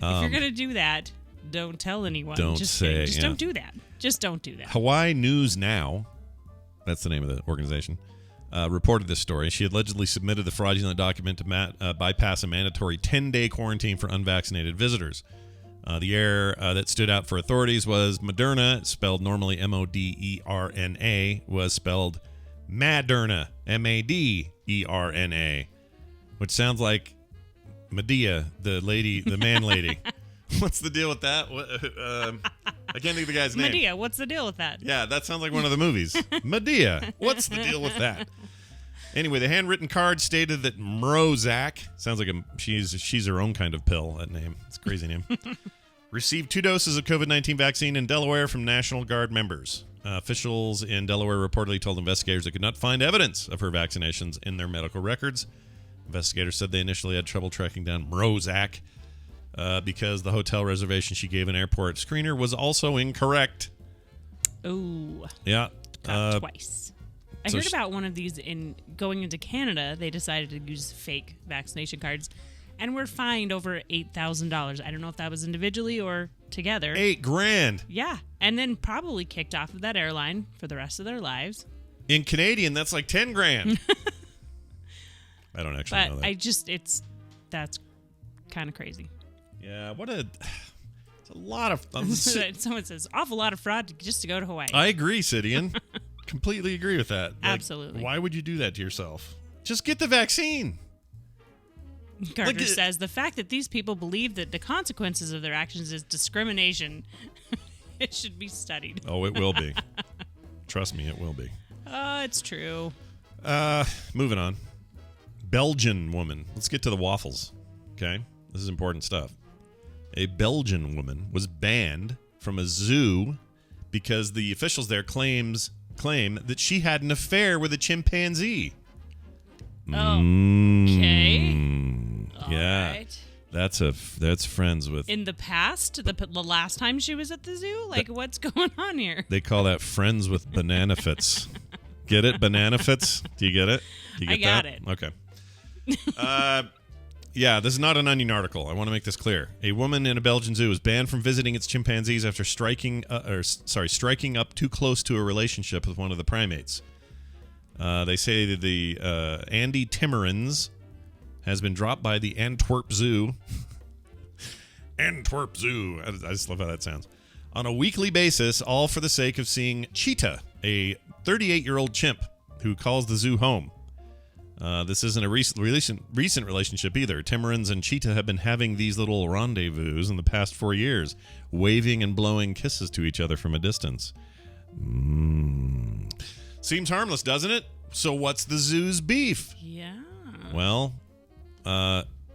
If you're gonna do that, don't tell anyone. Don't Just don't do that. Just don't do that. Hawaii News Now, that's the name of the organization, reported this story. She allegedly submitted the fraudulent document to bypass a mandatory 10-day quarantine for unvaccinated visitors. The error that stood out for authorities was Maderna, spelled normally Moderna, was spelled Maderna, Maderna, which sounds like Medea, the man lady. What's the deal with that? I can't think of the guy's name. Medea, what's the deal with that? Yeah, that sounds like one of the movies. Medea, what's the deal with that? Anyway, the handwritten card stated that Mrozak, sounds like she's her own kind of pill, that name. It's a crazy name. Received 2 doses of COVID-19 vaccine in Delaware from National Guard members. Officials in Delaware reportedly told investigators they could not find evidence of her vaccinations in their medical records. Investigators said they initially had trouble tracking down Mrozak because the hotel reservation she gave an airport screener was also incorrect. Oh. Yeah. Got twice. I heard about one of these going into Canada. They decided to use fake vaccination cards and were fined over $8,000. I don't know if that was individually or together. $8,000. Yeah. And then probably kicked off of that airline for the rest of their lives. In Canadian, that's like $10,000. I don't actually know that. That's kind of crazy. Yeah, it's a lot of... Someone says, awful lot of fraud just to go to Hawaii. I agree, Sidian. Completely agree with that. Absolutely. Why would you do that to yourself? Just get the vaccine. Carter says, the fact that these people believe that the consequences of their actions is discrimination, it should be studied. Oh, it will be. Trust me, it will be. It's true. Moving on. Belgian woman. Let's get to the waffles. Okay? This is important stuff. A Belgian woman was banned from a zoo because the officials there claim that she had an affair with a chimpanzee. Okay. Yeah. Right. That's friends with... In the past? The last time she was at the zoo? Like, what's going on here? They call that friends with banana fits. Get it? Banana fits? Do you get it? Do you get I got that? it. Okay. Yeah, this is not an Onion article. I want to make this clear. A woman in a Belgian zoo was banned from visiting its chimpanzees after striking up too close to a relationship with one of the primates. They say that the Andy Timmermans has been dropped by the Antwerp Zoo. Antwerp Zoo. I just love how that sounds. On a weekly basis, all for the sake of seeing Cheetah, a 38-year-old chimp who calls the zoo home. This isn't a recent relationship either. Timmermans and Cheetah have been having these little rendezvous in the past 4 years, waving and blowing kisses to each other from a distance. Seems harmless, doesn't it? So what's the zoo's beef? Yeah. Well,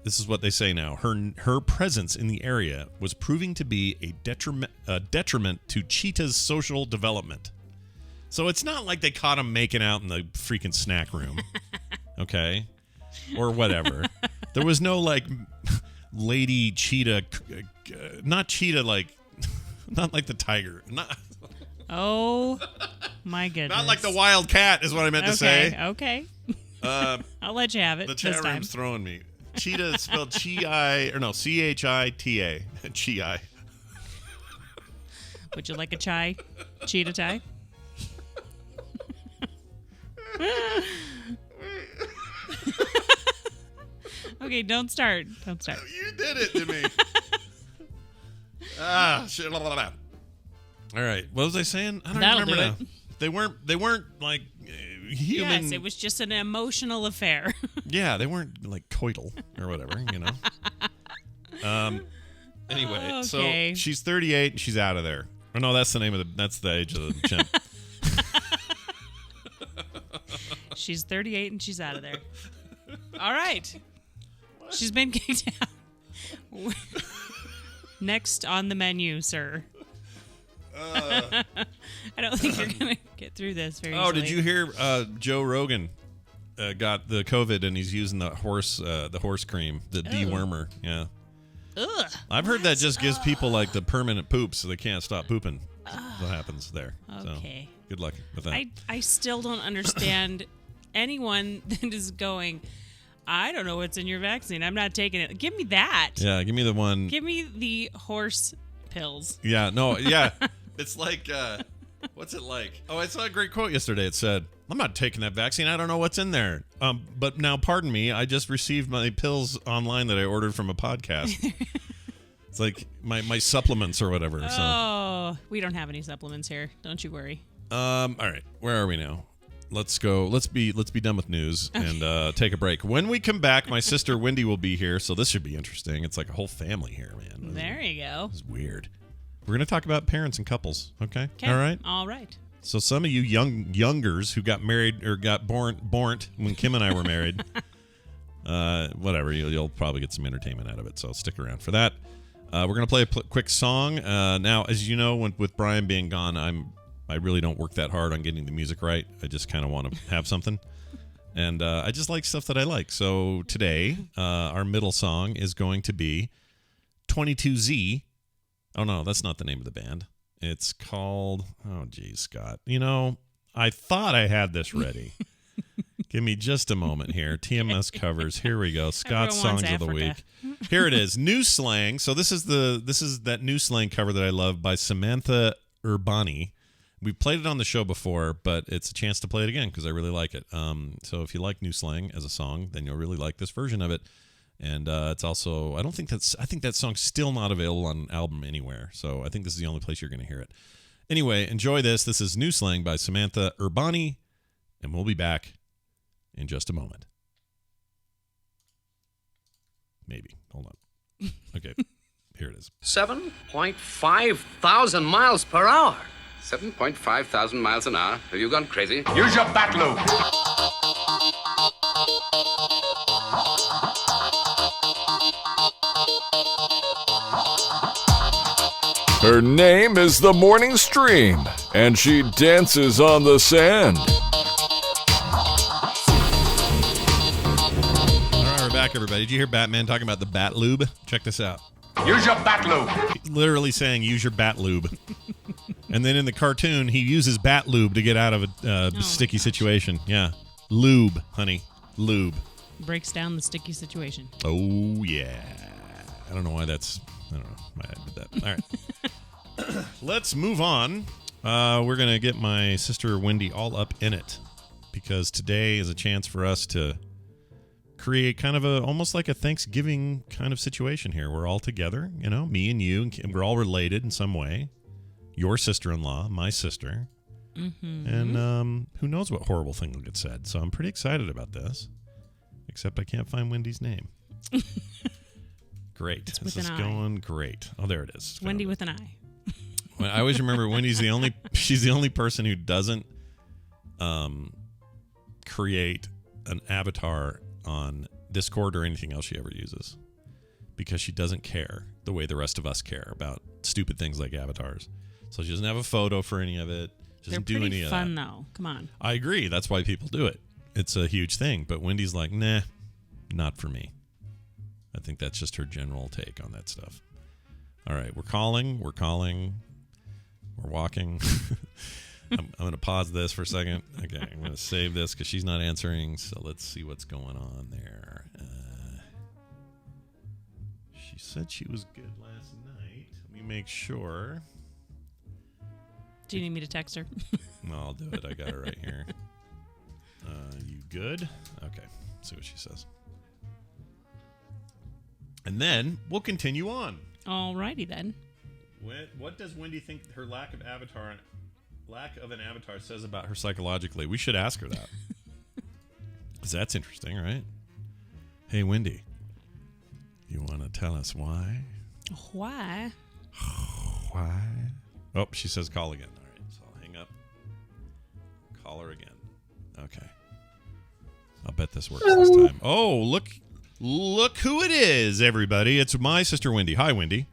this is what they say now. Her presence in the area was proving to be a detriment to Cheetah's social development. So it's not like they caught him making out in the freaking snack room. Okay? Or whatever. There was no, like, lady cheetah... not cheetah, like... Not like the tiger. Oh, my goodness. Not like the wild cat is what I meant to say. Okay. I'll let you have it. The chat room's throwing me. Cheetah is spelled Chi-I... Or no, C-H-I-T-A. Chi. Would you like a chai? Cheetah tie? Okay, don't start. You did it to me. Shit. All right. What was I saying? I don't remember now. They weren't like human. Yes, it was just an emotional affair. Yeah, they weren't like coital or whatever, you know. Anyway, okay. So she's 38 and she's out of there. Oh no, that's the age of the chimp. She's 38 and she's out of there. All right. She's been kicked out. Next on the menu, sir. I don't think you're going to get through this very easily. Did you hear Joe Rogan got the COVID and he's using the horse cream, the dewormer. Yeah. Ugh. I've heard that just gives people like the permanent poop so they can't stop pooping. What happens there. Okay. So, good luck with that. I still don't understand anyone that is going, I don't know what's in your vaccine. I'm not taking it. Give me that. Yeah, give me the one. Give me the horse pills. Yeah, no, yeah. It's like, what's it like? Oh, I saw a great quote yesterday. It said, I'm not taking that vaccine. I don't know what's in there. But now, pardon me, I just received my pills online that I ordered from a podcast. It's like my supplements or whatever. Oh, we don't have any supplements here. Don't you worry. All right, where are we now? Let's go. Let's be done with news and take a break. When we come back, my sister Wendy will be here, so this should be interesting. It's like a whole family here, man. There you go. It's weird. We're gonna talk about parents and couples. Okay. All right. So some of you youngers who got married or got born when Kim and I were married, whatever, you'll probably get some entertainment out of it. So stick around for that. We're gonna play a quick song. Now, as you know, with Brian being gone, I really don't work that hard on getting the music right. I just kind of want to have something. And I just like stuff that I like. So today, our middle song is going to be 22Z. Oh, no, that's not the name of the band. It's called, oh, geez, Scott. You know, I thought I had this ready. Give me just a moment here. TMS covers. Here we go. Scott's Songs of the Week. Here it is. New Slang. So this is that New Slang cover that I love by Samantha Urbani. We played it on the show before, but it's a chance to play it again because I really like it. So if you like New Slang as a song, then you'll really like this version of it. And it's also, I think that song's still not available on an album anywhere. So I think this is the only place you're going to hear it. Anyway, enjoy this. This is New Slang by Samantha Urbani, and we'll be back in just a moment. Maybe. Hold on. Okay, here it is. 7.5 thousand miles per hour. 7.5 thousand miles an hour. Have you gone crazy? Use your bat loop. Her name is the Morning Stream, and she dances on the sand. All right, we're back, everybody. Did you hear Batman talking about the bat lube? Check this out. Use your bat loop. He's literally saying, use your bat lube. And then in the cartoon, he uses bat lube to get out of a sticky situation. Yeah. Lube, honey. Lube. Breaks down the sticky situation. Oh, yeah. I don't know why that's... I don't know why I did that. All right. Let's move on. We're going to get my sister Wendy all up in it because today is a chance for us to create kind of almost like a Thanksgiving kind of situation here. We're all together, you know, me and you, and we're all related in some way. Your sister-in-law, my sister. Mm-hmm. And who knows what horrible thing will get said. So I'm pretty excited about this. Except I can't find Wendy's name. Great. This is going great. Oh, there it is. Wendy with an I. I always remember Wendy's she's the only person who doesn't create an avatar on Discord or anything else she ever uses because she doesn't care the way the rest of us care about stupid things like avatars. So she doesn't have a photo for any of it. She doesn't do any of that. They're pretty fun, though. Come on. I agree. That's why people do it. It's a huge thing. But Wendy's like, nah, not for me. I think that's just her general take on that stuff. All right, we're calling. We're walking. I'm going to pause this for a second. Okay, I'm going to save this because she's not answering. So let's see what's going on there. She said she was good last night. Let me make sure. Do you need me to text her? No, I'll do it. I got her right here. You good? Okay, let's see what she says. And then we'll continue on. Alrighty then. What does Wendy think her lack of an avatar says about her psychologically? We should ask her that. Because that's interesting, right? Hey, Wendy. You want to tell us why? Why? Why? Oh, she says call again. All right, so I'll hang up. Call her again. Okay. I'll bet this works this time. Oh, look who it is, everybody. It's my sister, Wendy. Hi, Wendy.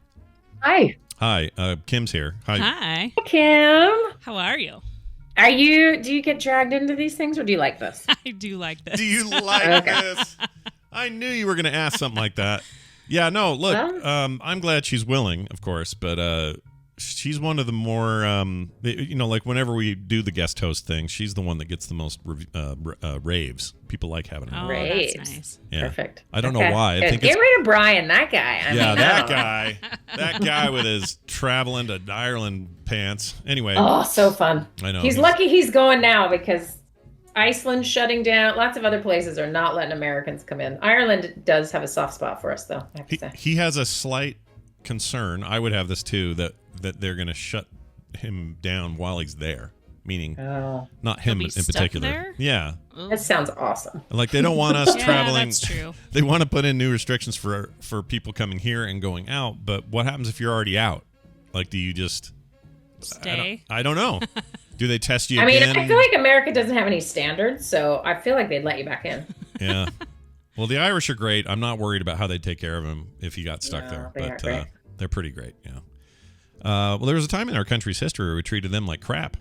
Hi. Hi. Kim's here. Hi. Hi. Kim. How are you? Do you get dragged into these things or do you like this? I do like this. Do you like this? I knew you were going to ask something like that. Yeah, no, look, I'm glad she's willing, of course, but she's one of the more, like whenever we do the guest host thing, she's the one that gets the most raves. People like having her. Raves. That's nice. Yeah. Perfect. I don't know why. I think Get rid of Brian, that guy. That guy with his traveling to Ireland pants. Anyway. Oh, so fun. I know. He's lucky he's going now because Iceland's shutting down. Lots of other places are not letting Americans come in. Ireland does have a soft spot for us, though, I have to say. He has a slight concern. I would have this too, that they're going to shut him down while he's there. Meaning, not him in particular. There? Yeah. That sounds awesome. Like they don't want us traveling. That's true. They want to put in new restrictions for people coming here and going out. But what happens if you're already out? Like, do you just stay? I don't know. Do they test you I mean, again? I feel like America doesn't have any standards, so I feel like they'd let you back in. Yeah. Well, the Irish are great. I'm not worried about how they take care of him if he got stuck there. But they're pretty great. Yeah. Well, there was a time in our country's history where we treated them like crap.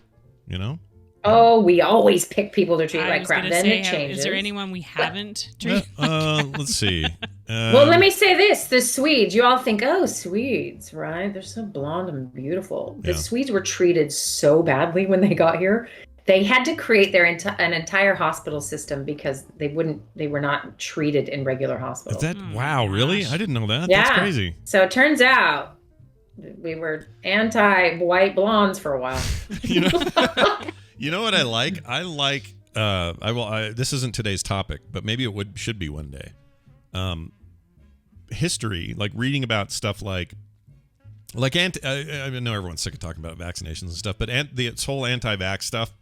You know? Oh, we always pick people to treat like crap. Then it changes. Is there anyone we haven't treated? Let's see. Well, let me say this. The Swedes, you all think, oh, Swedes, right? They're so blonde and beautiful. The Swedes were treated so badly when they got here. They had to create an entire hospital system because they were not treated in regular hospitals. Is that, wow, really? I didn't know that. Yeah. That's crazy. So it turns out we were anti-white blondes for a while. You know what I like? I like. This isn't today's topic, but maybe it should be one day. History, like reading about stuff like I know everyone's sick of talking about vaccinations and stuff, but this whole anti-vax stuff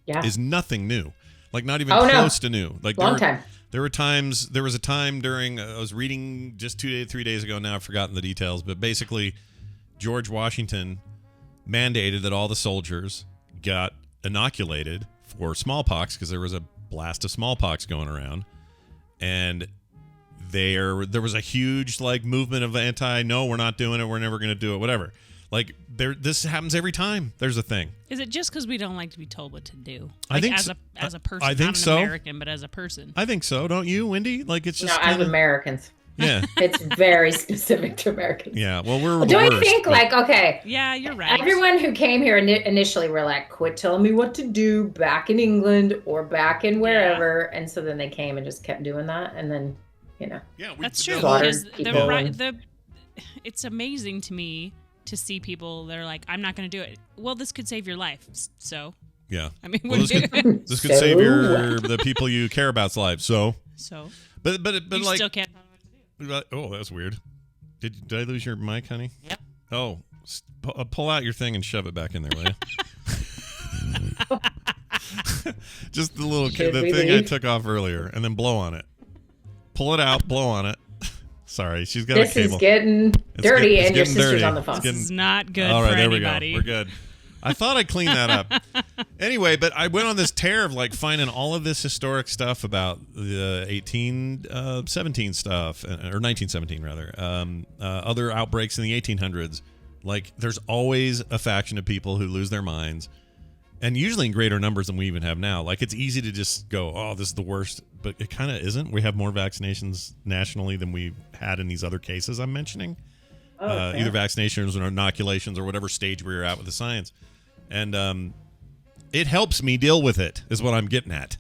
is nothing new. Like not even close to new. Like long time. There was a time during I was reading just 3 days ago. Now I've forgotten the details, but basically, George Washington mandated that all the soldiers got inoculated for smallpox because there was a blast of smallpox going around, and there was a huge movement of no, we're not doing it, we're never going to do it, whatever. This happens every time there's a thing. Is it just because we don't like to be told what to do? I think as a person, I think not an so. American, but as a person. I think so. Don't you, Wendy? It's just as Americans. Yeah. It's very specific to Americans. Yeah. Well, we're do I think okay? Yeah, you're right. Everyone who came here initially were like, "Quit telling me what to do." Back in England or back in wherever, and so then they came and just kept doing that, and then Yeah, that's true. Because it's amazing to me to see people that are like, I'm not going to do it. Well, this could save your life. So, yeah. I mean, this could save the people you care about's lives. So, but you still can't tell them what to do. Oh, that's weird. Did I lose your mic, honey? Yep. Oh, pull out your thing and shove it back in there, will you? Just the thing I took off earlier, and then blow on it. Pull it out, blow on it. Sorry, she's got a cable. This is getting dirty, and your sister's on the phone. This is not good all right, for there anybody. We go. We're good. I thought I cleaned that up. Anyway, but I went on this tear of finding all of this historic stuff about the 1817 stuff, or 1917 rather, other outbreaks in the 1800s. There's always a faction of people who lose their minds, and usually in greater numbers than we even have now. It's easy to just go, oh, this is the worst, but it kind of isn't. We have more vaccinations nationally than we had in these other cases I'm mentioning. Either vaccinations or inoculations or whatever stage we are at with the science. And it helps me deal with it, is what I'm getting at.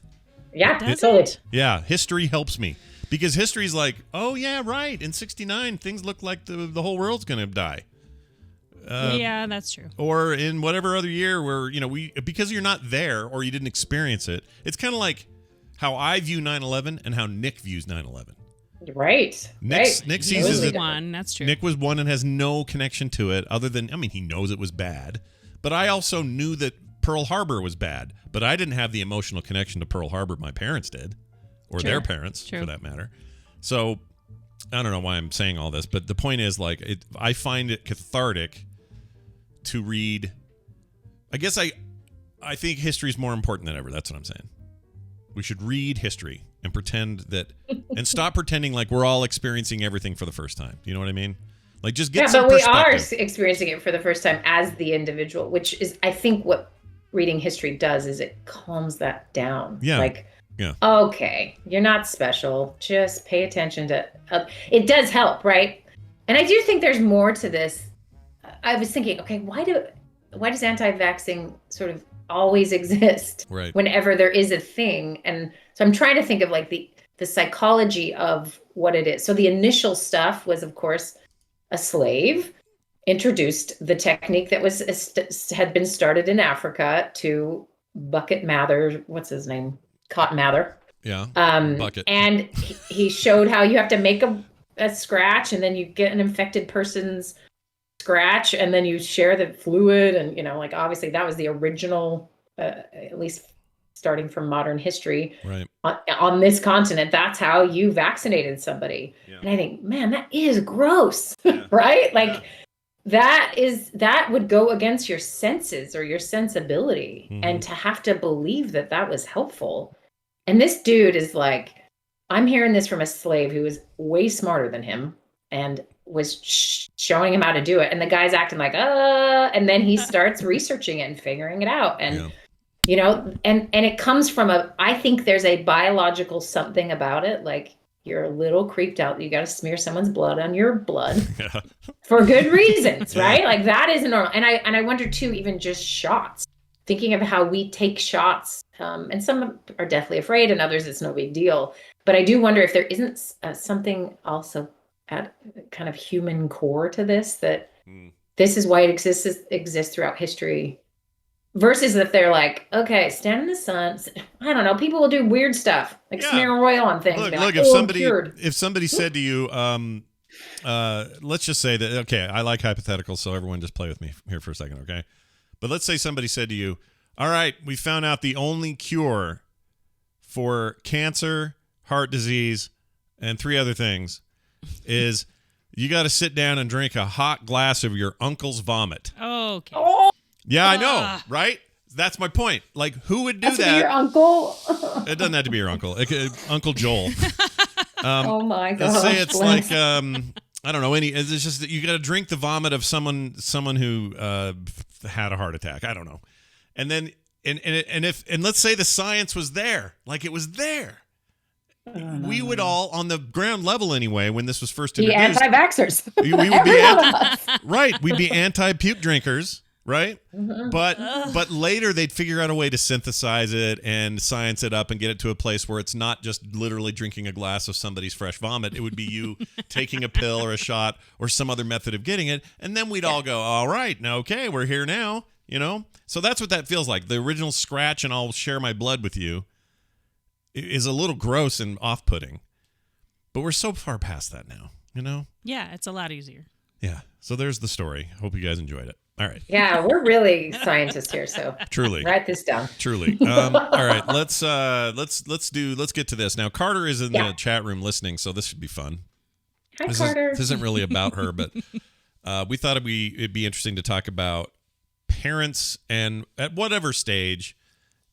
Yeah, totally. Yeah, history helps me. Because history's oh, yeah, right. In 69, things look like the whole world's going to die. Yeah, that's true. Or in whatever other year where, because you're not there or you didn't experience it, it's kind of like how I view 9/11 and how Nick views 9/11. Right. Nick sees it. One, that's true. Nick was one and has no connection to it other than, he knows it was bad. But I also knew that Pearl Harbor was bad. But I didn't have the emotional connection to Pearl Harbor my parents did. Or their parents, for that matter. So, I don't know why I'm saying all this. But the point is, I find it cathartic to read. I guess I think history is more important than ever. That's what I'm saying. We should read history and pretend that, and stop pretending like we're all experiencing everything for the first time. You know what I mean? Just get some perspective. But we are experiencing it for the first time as the individual, which is, I think, what reading history does is it calms that down. Yeah. Okay, you're not special. Just pay attention to. It does help, right? And I do think there's more to this. I was thinking, okay, why does anti-vaxxing sort of always exist whenever there is a thing? And so I'm trying to think of the psychology of what it is. So the initial stuff was, of course, a slave introduced the technique that had been started in Africa to Bucket Mather. What's his name? Cotton Mather. Yeah. Bucket. And he showed how you have to make a scratch, and then you get an infected person's scratch, and then you share the fluid, and like obviously that was the original, at least starting from modern history, right, on this continent. That's how you vaccinated somebody. Yeah. And I think, man, that is gross. Yeah. Right? Like that would go against your senses or your sensibility. Mm-hmm. And to have to believe that was helpful. And this dude is like, I'm hearing this from a slave who is way smarter than him and was showing him how to do it. And the guy's acting like, and then he starts researching it and figuring it out. And, and it comes from I think there's a biological something about it. Like, you're a little creeped out. You got to smear someone's blood on your blood for good reasons, right? Like, that isn't normal. And I wonder too, even just shots, thinking of how we take shots, and some are deathly afraid and others it's no big deal. But I do wonder if there isn't something also at kind of human core to this, that this is why it exists throughout history, versus if they're like, okay, stand in the sun. I don't know. People will do weird stuff, like smear oil on things. Look, like, if somebody said to you, let's just say that, okay, I like hypotheticals, so everyone just play with me here for a second, okay? But let's say somebody said to you, all right, we found out the only cure for cancer, heart disease, and 3 other things is you got to sit down and drink a hot glass of your uncle's vomit. Okay. Oh. Yeah, I know, right? That's my point. Like, who would do that? Your uncle? It doesn't have to be your uncle. Uncle Joel. Oh my God. Let's say it's like, I don't know, it's just that you got to drink the vomit of someone who had a heart attack. I don't know. And then, and let's say the science was there, like it was there. We would all, on the ground level anyway, when this was first introduced, be anti-vaxxers. We would be right. We'd be anti-puke drinkers, right? Mm-hmm. But later they'd figure out a way to synthesize it and science it up and get it to a place where it's not just literally drinking a glass of somebody's fresh vomit. It would be you taking a pill or a shot or some other method of getting it, and then we'd all go, all right, now okay, we're here now, So that's what that feels like. The original scratch and I'll share my blood with you is a little gross and off-putting, but we're so far past that now, Yeah, it's a lot easier. Yeah. So there's the story. Hope you guys enjoyed it. All right. Yeah, we're really scientists here, so truly write this down. Truly. All right. Let's get to this now. Carter is in the chat room listening, so this should be fun. Hi, Carter. This isn't really about her, but we thought it'd be interesting to talk about parents, and at whatever stage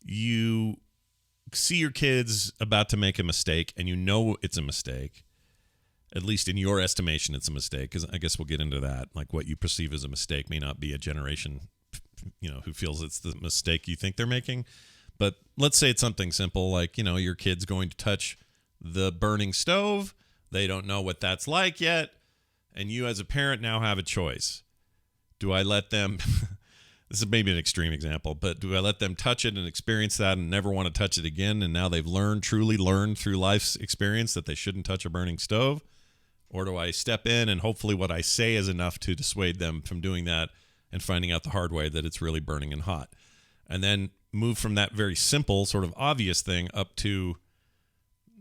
you see your kids about to make a mistake and it's a mistake, at least in your estimation it's a mistake, because I guess we'll get into that. Like, what you perceive as a mistake may not be a generation who feels it's the mistake you think they're making. But let's say it's something simple like, your kid's going to touch the burning stove. They don't know what that's like yet, and you as a parent now have a choice. Do I let them this is maybe an extreme example, but do I let them touch it and experience that and never want to touch it again, and now they've truly learned through life's experience that they shouldn't touch a burning stove? Or do I step in and hopefully what I say is enough to dissuade them from doing that and finding out the hard way that it's really burning and hot? And then move from that very simple, sort of obvious thing up to,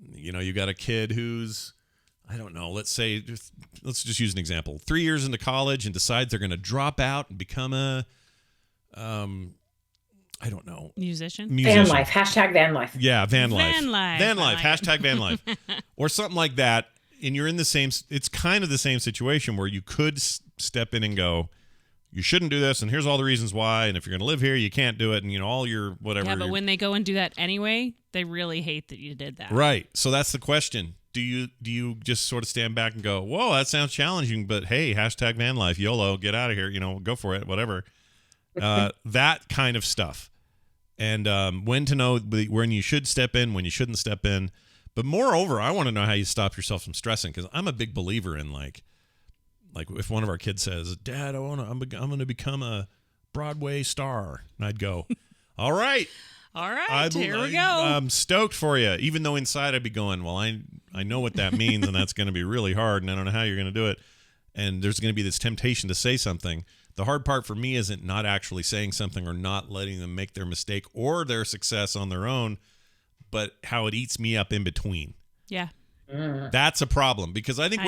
you got a kid who's, I don't know, let's just use an example. 3 years into college and decides they're going to drop out and become a I don't know. Musician. Van life. Hashtag van life. Yeah, van life. Van life. Van life. Hashtag van life. Or something like that. And you're in it's kind of the same situation where you could step in and go, you shouldn't do this, and here's all the reasons why, and if you're going to live here, you can't do it, and all your whatever. Yeah, but when they go and do that anyway, they really hate that you did that. Right. So that's the question. Do you just sort of stand back and go, whoa, that sounds challenging, but hey, hashtag van life, YOLO, get out of here, go for it, whatever. That kind of stuff. And when to know when you should step in, when you shouldn't step in. But moreover, I want to know how you stop yourself from stressing, because I'm a big believer in like if one of our kids says, Dad, I'm going to become a Broadway star, and I'd go, all right. All right, here we go. I'm stoked for you, even though inside I'd be going, well, I know what that means, and that's going to be really hard, and I don't know how you're going to do it. And there's going to be this temptation to say something. The hard part for me isn't not actually saying something or not letting them make their mistake or their success on their own, but how it eats me up in between. Yeah. That's a problem because I think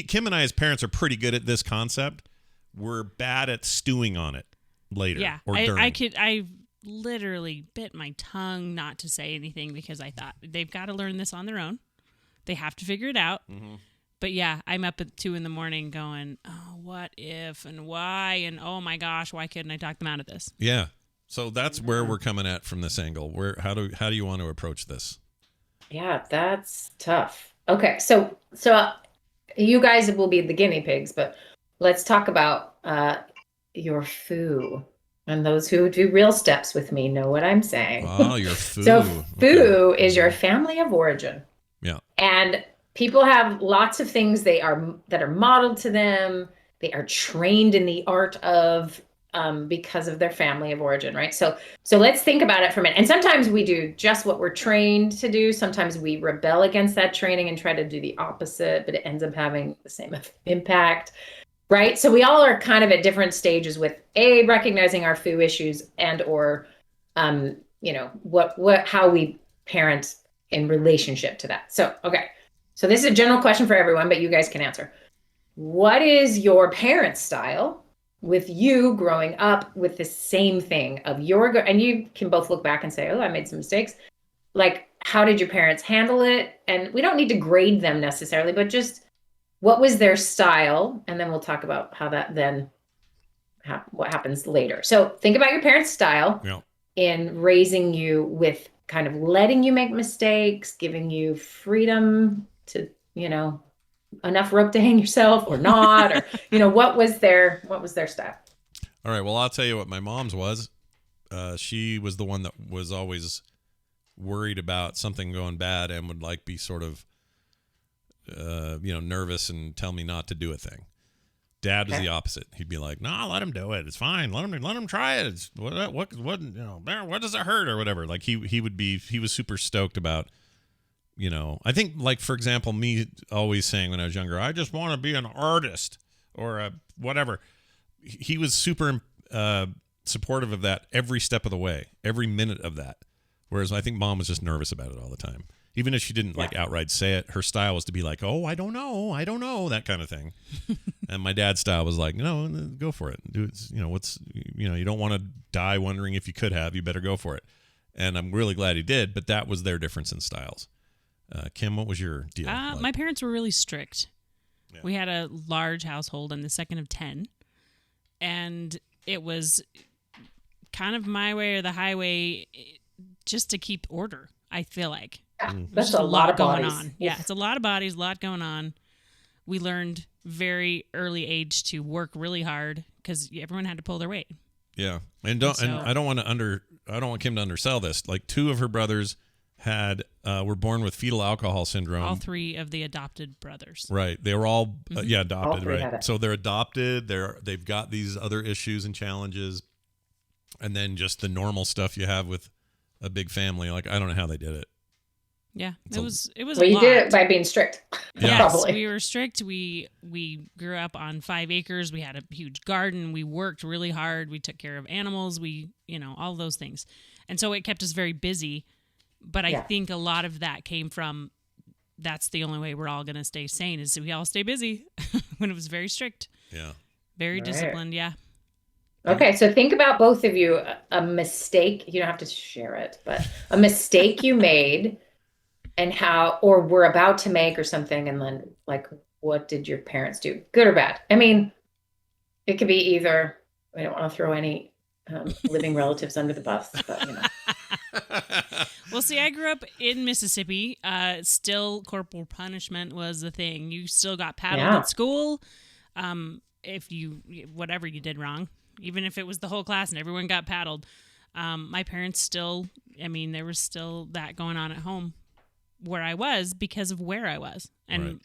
Kim and I as parents are pretty good at this concept. We're bad at stewing on it later. Yeah, or during. I literally bit my tongue not to say anything because I thought they've got to learn this on their own. They have to figure it out. Mm-hmm. But yeah, I'm up at 2 a.m. going, oh, what if and why? And oh my gosh, why couldn't I talk them out of this? Yeah. So that's where we're coming at from this angle. How do you want to approach this? Yeah, that's tough. Okay, so you guys will be the guinea pigs, but let's talk about your foo. And those who do real steps with me know what I'm saying. Oh, your foo. So foo is your family of origin. Yeah. And people have lots of things that are modeled to them. They are trained in the art of because of their family of origin, right? So let's think about it for a minute. And sometimes we do just what we're trained to do. Sometimes we rebel against that training and try to do the opposite, but it ends up having the same impact, right? So we all are kind of at different stages with recognizing our foo issues and or how we parent in relationship to that. So so this is a general question for everyone, but you guys can answer. What is your parent style with you growing up with the same thing of and you can both look back and say, oh, I made some mistakes. Like, how did your parents handle it? And we don't need to grade them necessarily, but just what was their style? And then we'll talk about how that then, what happens later. So think about your parents' style in raising you with kind of letting you make mistakes, giving you freedom to, enough rope to hang yourself or not, or, what was their style? All right. Well, I'll tell you what my mom's was. She was the one that was always worried about something going bad and would be sort of, nervous and tell me not to do a thing. Dad was the opposite. He'd be like, "No, let him do it. It's fine. Let him try it. It's what does it hurt or whatever." Like he was super stoked about, I think for example, me always saying when I was younger, I just want to be an artist or whatever. He was super supportive of that every step of the way, every minute of that. Whereas I think Mom was just nervous about it all the time. Even if she didn't outright say it, her style was to be like, "Oh, I don't know," that kind of thing. And my dad's style was like, "No, go for it. Do it. You don't want to die wondering if you could have. You better go for it." And I'm really glad he did. But that was their difference in styles. Kim, what was your deal? My parents were really strict. Yeah. We had a large household. I'm the second of 10, and it was kind of my way or the highway, just to keep order. I feel like. That's a lot going bodies. on. Yeah, it's a lot of bodies, a lot going on. We learned very early age to work really hard because everyone had to pull their weight. Yeah, and I don't want Kim to undersell this. Like 2 of her brothers were born with fetal alcohol syndrome. All 3 of the adopted brothers. Right, they were all adopted. Right, so they're adopted. They've got these other issues and challenges, and then just the normal stuff you have with a big family. Like I don't know how they did it. Yeah, it was. Well, you did it by being strict. Yes, we were strict. We grew up on 5 acres. We had a huge garden. We worked really hard. We took care of animals. We, all those things, and so it kept us very busy. But I think a lot of that came from that's the only way we're all going to stay sane is we all stay busy. When it was very strict. Yeah. Very disciplined. Yeah. Okay, so think about both of you a mistake. You don't have to share it, but a mistake you made. And how, or were about to make or something. And then what did your parents do? Good or bad? I mean, it could be either, I don't want to throw any living relatives under the bus, but Well, see, I grew up in Mississippi. Still corporal punishment was the thing. You still got paddled at school. If whatever you did wrong, even if it was the whole class and everyone got paddled. My parents still, there was still that going on at home. Where I was because of where I was and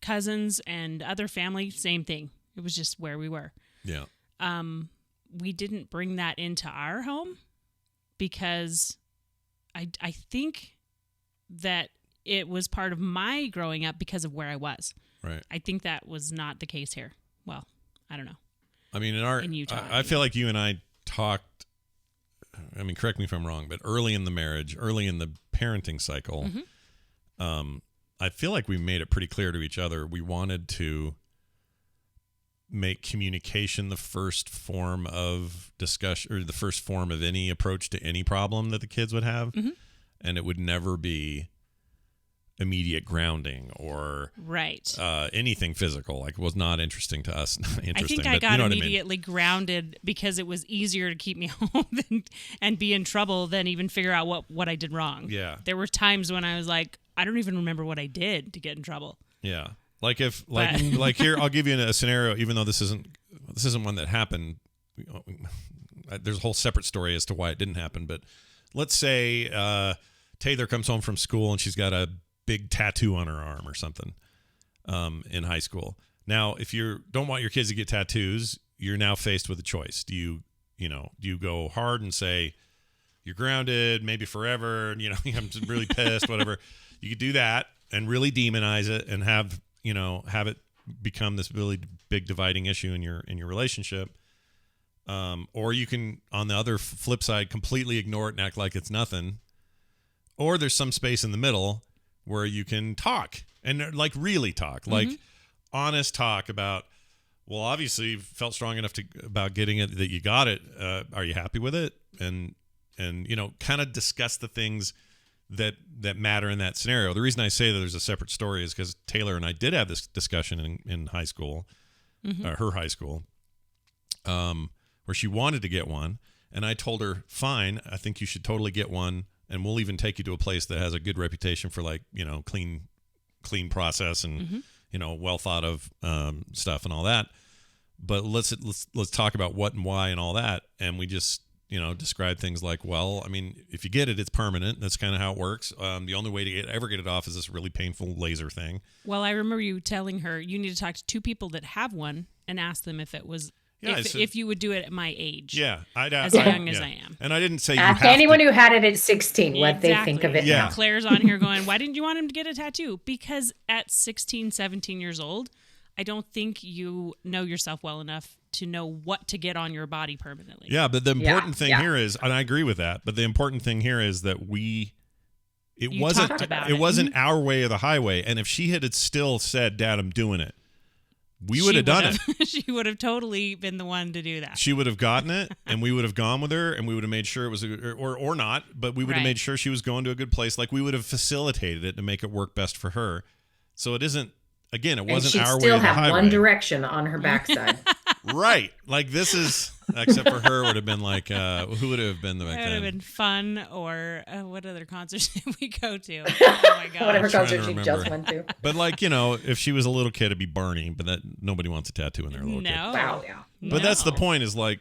cousins and other family, same thing. It was just where we were. Yeah. We didn't bring that into our home because I think that it was part of my growing up because of where I was. Right. I think that was not the case here. Well, I don't know. In Utah, I feel like you and I talked, correct me if I'm wrong, but early in the marriage, early in the parenting cycle, I feel like we made it pretty clear to each other. We wanted to make communication the first form of discussion, or the first form of any approach to any problem that the kids would have. Mm-hmm. And it would never be immediate grounding or anything physical. Like, was not interesting to us. I think I got immediately grounded because it was easier to keep me home and be in trouble than even figure out what I did wrong. Yeah. There were times when I was like, I don't even remember what I did to get in trouble. Yeah. Like like here, I'll give you a scenario, even though this isn't one that happened. There's a whole separate story as to why it didn't happen. But let's say Taylor comes home from school and she's got a big tattoo on her arm or something in high school. Now, if you don't want your kids to get tattoos, you're now faced with a choice. Do you go hard and say you're grounded, maybe forever, and I'm just really pissed, whatever. You could do that and really demonize it and have it become this really big dividing issue in your relationship. Or you can, on the other flip side, completely ignore it and act like it's nothing. Or there's some space in the middle where you can talk and like really talk, like honest talk about, well, obviously you felt strong enough about getting it, that you got it. Are you happy with it? And kind of discuss the things that matter in that scenario. The reason I say that there's a separate story is because Taylor and I did have this discussion in high school, her high school, where she wanted to get one. And I told her, fine, I think you should totally get one. And we'll even take you to a place that has a good reputation for clean process and, well thought of stuff and all that. But let's talk about what and why and all that. And we just, describe things like, well, I mean, if you get it, it's permanent. That's kind of how it works. The only way to ever get it off is this really painful laser thing. Well, I remember you telling her you need to talk to two people that have one and ask them if it was, if you would do it at my age. Yeah. As young as I am. And I didn't say ask anyone who had it at 16 what they think of it now. Claire's on here going, why didn't you want him to get a tattoo? Because at 16, 17 years old, I don't think you know yourself well enough to know what to get on your body permanently. Yeah, but the important thing here is, and I agree with that, but the important thing here is that it wasn't our way or the highway. And if she had still said, Dad, I'm doing it, we would have done it. She would have totally been the one to do that. She would have gotten it, and we would have gone with her, and we would have made sure it was, or not, but we would have made sure she was going to a good place. Like, we would have facilitated it to make it work best for her. So it isn't, again, it wasn't our way or the highway. She'd still have one direction on her backside. Right. Like, this is, except for her, would have been like, who would have been the back then? It would have been Fun, or what other concerts did we go to? Oh, my God. Whatever concert she just went to. But, like, if she was a little kid, it'd be Barney, but nobody wants a tattoo in their little kid. Wow, yeah. But that's the point, is like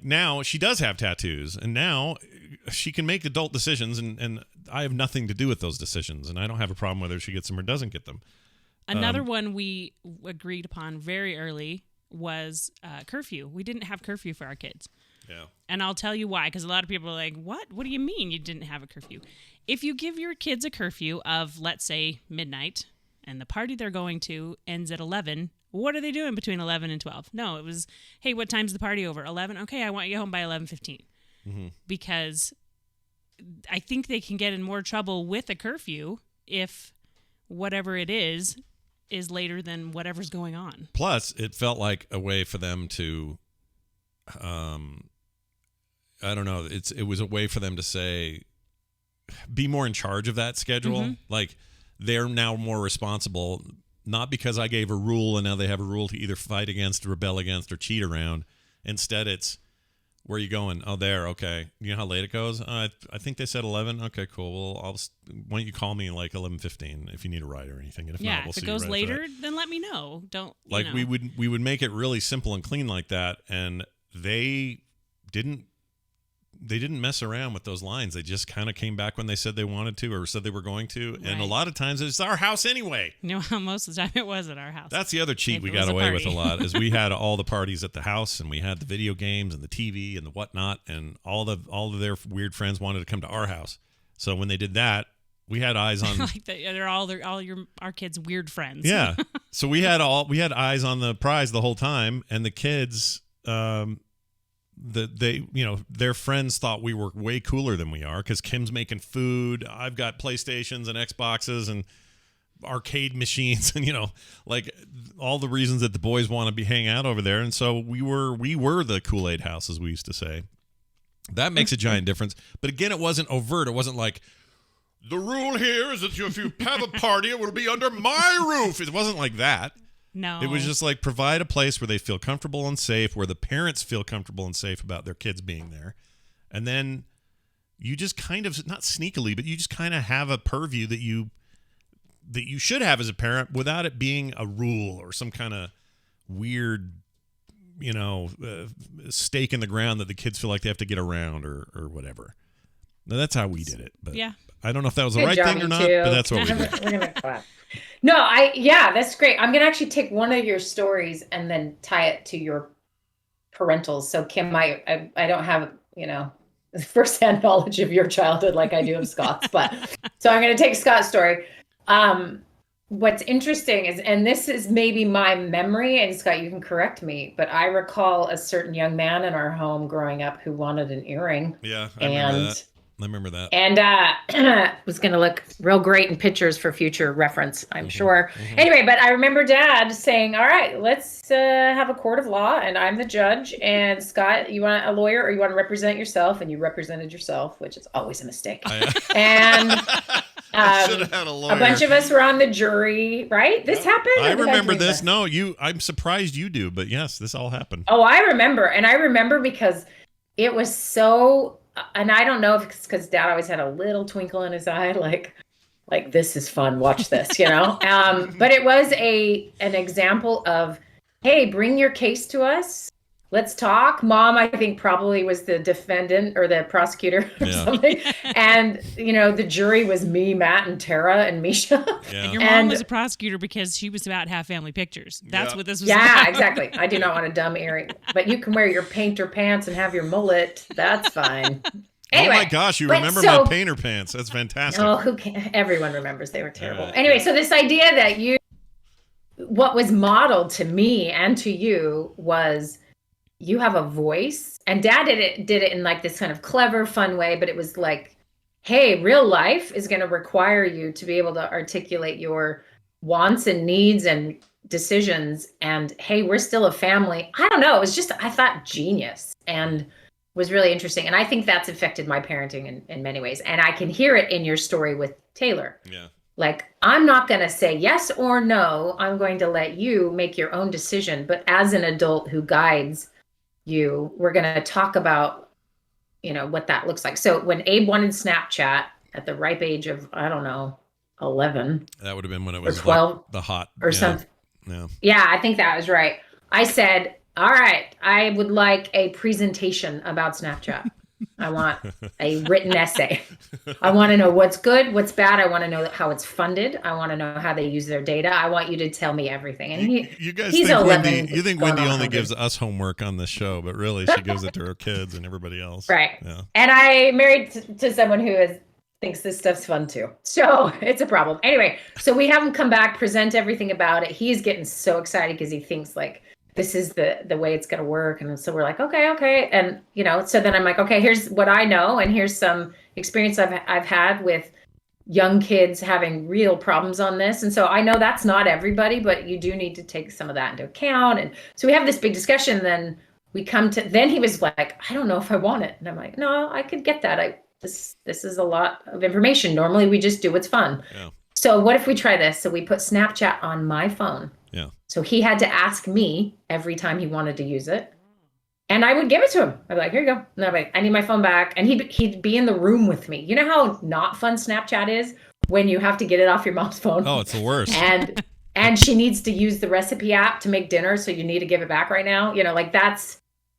now she does have tattoos, and now she can make adult decisions, and I have nothing to do with those decisions, and I don't have a problem whether she gets them or doesn't get them. Another one we agreed upon very early was curfew. We didn't have curfew for our kids. Yeah. And I'll tell you why, because a lot of people are like, what? What do you mean you didn't have a curfew? If you give your kids a curfew of, let's say, midnight, and the party they're going to ends at 11, what are they doing between 11 and 12? No, it was, hey, what time's the party over? 11? Okay, I want you home by 11:15. Mm-hmm. Because I think they can get in more trouble with a curfew if whatever it is later than whatever's going on. Plus, it felt like a way for them to, I don't know, it was a way for them to say, be more in charge of that schedule. Mm-hmm. Like, they're now more responsible, not because I gave a rule and now they have a rule to either fight against, rebel against, or cheat around. Instead, it's, where are you going? Oh, there. Okay. You know how late it goes? I think they said 11. Okay, cool. Well, why don't you call me like 11:15 if you need a ride or anything? And if not, we'll see if it goes right later, then let me know. Don't like we would make it really simple and clean like that, and they didn't mess around with those lines. They just kind of came back when they said they wanted to or said they were going to, right. And a lot of times it's our house anyway. Most of the time it was at our house. That's the other cheat we got away with a lot, is we had all the parties at the house, and we had the video games and the TV and the whatnot, and all of their weird friends wanted to come to our house. So when they did that, we had eyes on they're our kids' weird friends. Yeah. So we had eyes on the prize the whole time, and the kids their friends thought we were way cooler than we are, because Kim's making food, I've got PlayStations and Xboxes, and arcade machines and, like all the reasons that the boys want to be hang out over there. And so we were the Kool-Aid house, as we used to say. That makes a giant difference. But again, it wasn't overt. It wasn't like, the rule here is that if you have a party, it will be under my roof. It wasn't like that. No. It was just like provide a place where they feel comfortable and safe, where the parents feel comfortable and safe about their kids being there. And then you just kind of, not sneakily, but you just kind of have a purview that you should have as a parent without it being a rule or some kind of weird, stake in the ground that the kids feel like they have to get around or whatever. Now, that's how we did it. But yeah. I don't know if that was the right thing or not, but that's what we did. We're gonna clap. No, that's great. I'm gonna actually take one of your stories and then tie it to your parentals. So Kim, I don't have, firsthand knowledge of your childhood like I do of Scott's, but so I'm gonna take Scott's story. What's interesting is, and this is maybe my memory, and Scott, you can correct me, but I recall a certain young man in our home growing up who wanted an earring. Yeah, I remember that. And was going to look real great in pictures for future reference, I'm sure. Anyway, but I remember Dad saying, all right, let's have a court of law, and I'm the judge. And Scott, you want a lawyer or you want to represent yourself? And you represented yourself, which is always a mistake. And should have had a lawyer. A bunch of us were on the jury, right? This happened? I remember this. No, I'm surprised you do, but yes, this all happened. Oh, I remember. And I remember because it was so... And I don't know if it's because Dad always had a little twinkle in his eye, like this is fun. Watch this, But it was an example of, hey, bring your case to us. Let's talk. Mom, I think probably was the defendant or the prosecutor or something. And, the jury was me, Matt, and Tara and Misha. Yeah. And your mom was a prosecutor because she was about Half Family Pictures. That's what this was about. Yeah, exactly. I do not want a dumb earring. But you can wear your painter pants and have your mullet. That's fine. Anyway, oh my gosh, you remember my painter pants. That's fantastic. Oh, everyone remembers they were terrible. Anyway, so this idea that what was modeled to me and to you was you have a voice, and Dad did it in like this kind of clever, fun way, but it was like, hey, real life is going to require you to be able to articulate your wants and needs and decisions. And hey, we're still a family. I don't know. It was just, I thought, genius and was really interesting. And I think that's affected my parenting in many ways. And I can hear it in your story with Taylor. Yeah. Like, I'm not going to say yes or no. I'm going to let you make your own decision. But as an adult who guides you, we're going to talk about, what that looks like. So when Abe wanted Snapchat at the ripe age of, I don't know, 11. That would have been when it was 12 like the hot. Or something. Yeah. Yeah, I think that was right. I said, all right, I would like a presentation about Snapchat. I want a written essay. I want to know what's good, what's bad. I want to know how it's funded. I want to know how they use their data. I want you to tell me everything. And you guys he's think 11, you think Wendy only gives us homework on this show, but really she gives it to her kids and everybody else. Right. Yeah. And I married to someone who thinks this stuff's fun too. So it's a problem. Anyway, so we have him come back, present everything about it. He's getting so excited because he thinks like, this is the way it's going to work. And so we're like, okay. And, so then I'm like, okay, here's what I know. And here's some experience I've had with young kids having real problems on this. And so I know that's not everybody, but you do need to take some of that into account. And so we have this big discussion. Then then he was like, I don't know if I want it. And I'm like, no, I could get that. This is a lot of information. Normally we just do what's fun. Yeah. So what if we try this? So we put Snapchat on my phone. Yeah. So he had to ask me every time he wanted to use it. And I would give it to him. I'd be like, here you go. And I'd be like, I need my phone back. And he'd be in the room with me. You know how not fun Snapchat is when you have to get it off your mom's phone? Oh, it's the worst. And she needs to use the recipe app to make dinner. So you need to give it back right now.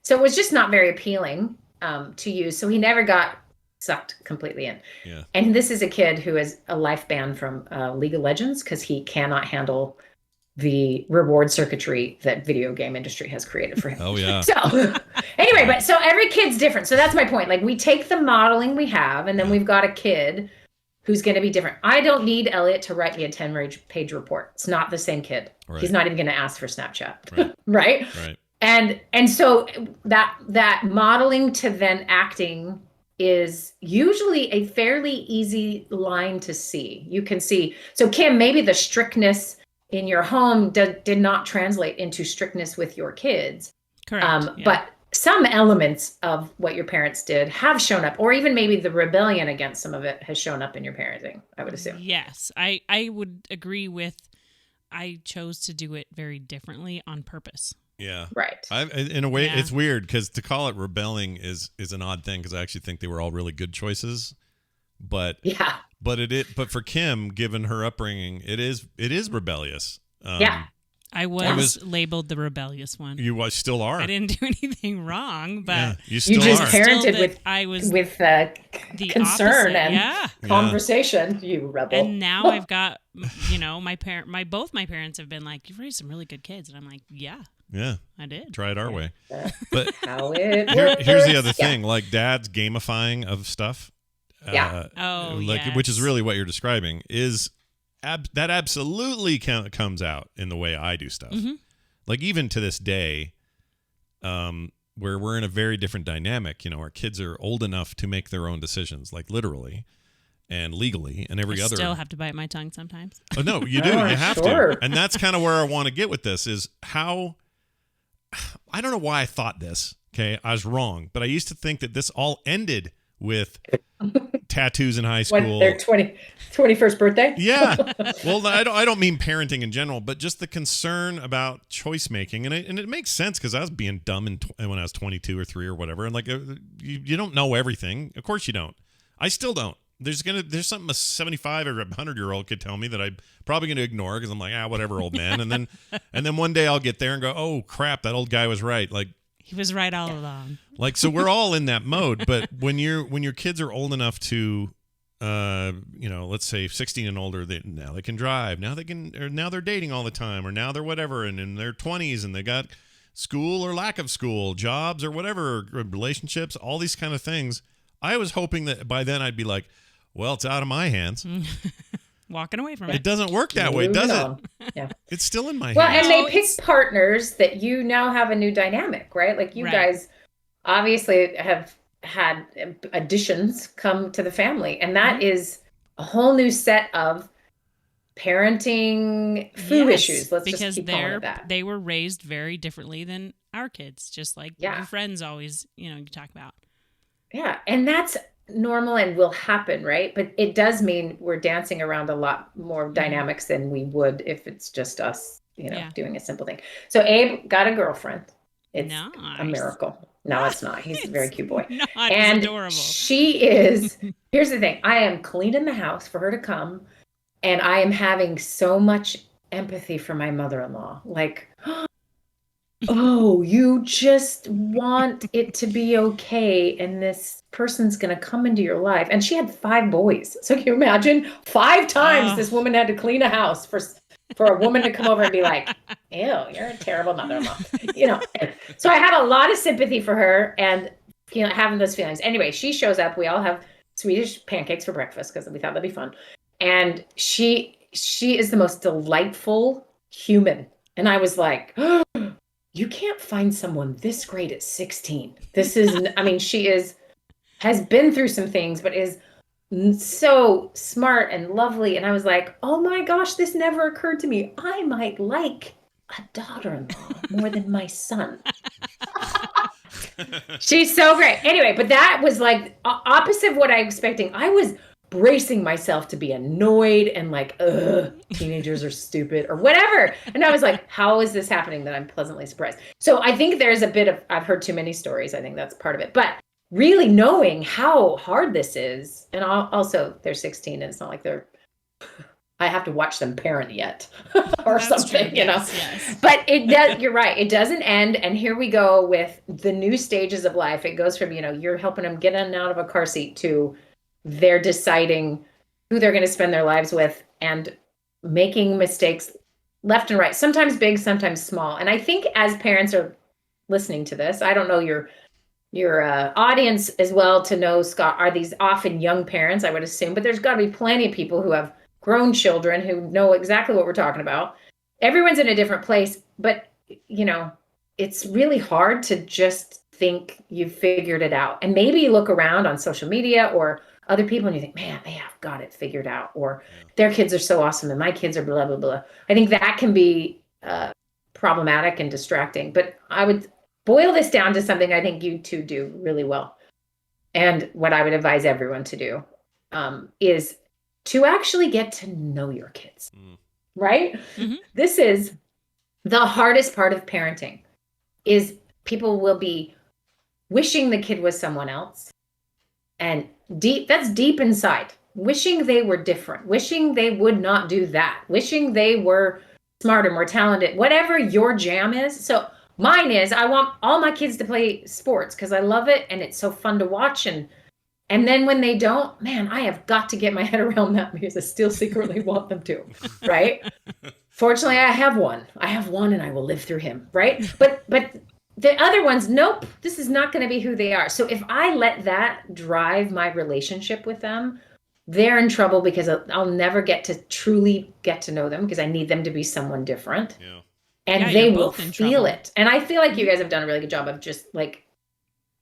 So it was just not very appealing to use. So he never got sucked completely in. Yeah. And this is a kid who is a life ban from League of Legends because he cannot handle the reward circuitry that video game industry has created for him. Oh yeah. So anyway, but so every kid's different. So that's my point. Like we take the modeling we have, and then we've got a kid who's going to be different. I don't need Elliot to write me a 10-page report. It's not the same kid. Right. He's not even going to ask for Snapchat. Right. Right. Right. And so that modeling to then acting is usually a fairly easy line to see. You can see. So Kim, maybe the strictness in your home did not translate into strictness with your kids. Correct. But some elements of what your parents did have shown up, or even maybe the rebellion against some of it has shown up in your parenting, I would assume. Yes, I would agree with, I chose to do it very differently on purpose. Yeah. Right. In a way, it's weird because to call it rebelling is an odd thing because I actually think they were all really good choices. But but for Kim, given her upbringing, it is rebellious. I was labeled the rebellious one. You still are. I didn't do anything wrong, but you still just are. parented with the concern opposite, and conversation. You rebel. And now I've got, both my parents have been like, "You've raised some really good kids," and I'm like, "Yeah, I did. Try it our way." But how it here's the other thing: like Dad's gamifying of stuff. Yes. Which is really what you're describing is. That absolutely comes out in the way I do stuff. Mm-hmm. Like even to this day, where we're in a very different dynamic. Our kids are old enough to make their own decisions, like literally and legally, and every other. Still have to bite my tongue sometimes. Oh no, you do. You have to, and that's kind of where I want to get with this. Is how I don't know why I thought this. Okay, I was wrong, but I used to think that this all ended with tattoos in high school. Their 21st birthday? Yeah. Well, I don't mean parenting in general, but just the concern about choice making. And it makes sense because I was being dumb when I was 22 or 3 or whatever. And like, you don't know everything. Of course you don't. I still don't. There's something a 75 or 100-year-old could tell me that I'm probably going to ignore because I'm like, whatever, old man. And then one day I'll get there and go, oh, crap, that old guy was right. Like, he was right all along. Like, so we're all in that mode. But when your kids are old enough to, let's say 16 and older, now they can drive. Now they're dating all the time, or now they're whatever, and in their 20s, and they got school or lack of school, jobs or whatever, relationships, all these kind of things. I was hoping that by then I'd be like, well, it's out of my hands. Walking away from it. It doesn't work that way, does it? Yeah. It's still in my hands. Well, and they pick partners that you now have a new dynamic, right? Like you guys obviously have had additions come to the family, and that is a whole new set of parenting food issues. Let's just keep calling it that. They were raised very differently than our kids, just like your friends always, you talk about. Yeah, and that's normal and will happen, right? But it does mean we're dancing around a lot more dynamics than we would if it's just us, doing a simple thing. So Abe got a girlfriend. It's a miracle. No, it's not. He's a very cute boy. And adorable. She is, here's the thing. I am cleaning the house for her to come, and I am having so much empathy for my mother-in-law. Like, oh, you just want it to be okay, and this person's going to come into your life. And she had 5 boys. So can you imagine 5 times this woman had to clean a house for a woman to come over and be like, ew, you're a terrible mother-in-law. So I have a lot of sympathy for her and having those feelings. Anyway, she shows up. We all have Swedish pancakes for breakfast because we thought that'd be fun. And she is the most delightful human. And I was like, oh, you can't find someone this great at 16. She has been through some things, but is so smart and lovely. And I was like, oh my gosh, this never occurred to me. I might like a daughter-in-law more than my son. She's so great. Anyway, but that was like opposite of what I was expecting. I was bracing myself to be annoyed and like, ugh, teenagers are stupid or whatever. And I was like, how is this happening that I'm pleasantly surprised? So I think there's a bit of, I've heard too many stories. I think that's part of it. But really knowing how hard this is, and also they're 16 and it's not like I have to watch them parent yet or That's something, true. Yes. But it does, you're right. It doesn't end. And here we go with the new stages of life. It goes from, you're helping them get in and out of a car seat to they're deciding who they're going to spend their lives with and making mistakes left and right, sometimes big, sometimes small. And I think as parents are listening to this, I don't know your audience as well to know, Scott, are these often young parents, I would assume, but there's got to be plenty of people who have grown children who know exactly what we're talking about. Everyone's in a different place, but it's really hard to just think you've figured it out. And maybe you look around on social media or other people and you think, man, they have got it figured out, or their kids are so awesome and my kids are blah, blah, blah. I think that can be problematic and distracting. But I would boil this down to something I think you two do really well. And what I would advise everyone to do is to actually get to know your kids, right? Mm-hmm. This is the hardest part of parenting, is people will be wishing the kid was someone else. And that's deep inside, wishing they were different, wishing they would not do that, wishing they were smarter, more talented, whatever your jam is. So mine is, I want all my kids to play sports because I love it and it's so fun to watch. And then when they don't, man, I have got to get my head around that because I still secretly want them to, right? Fortunately, I have one and I will live through him, right? But the other ones, nope, this is not going to be who they are. So if I let that drive my relationship with them, they're in trouble because I'll never get to truly get to know them because I need them to be someone different. Yeah. And they will feel it. And I feel like you guys have done a really good job of just like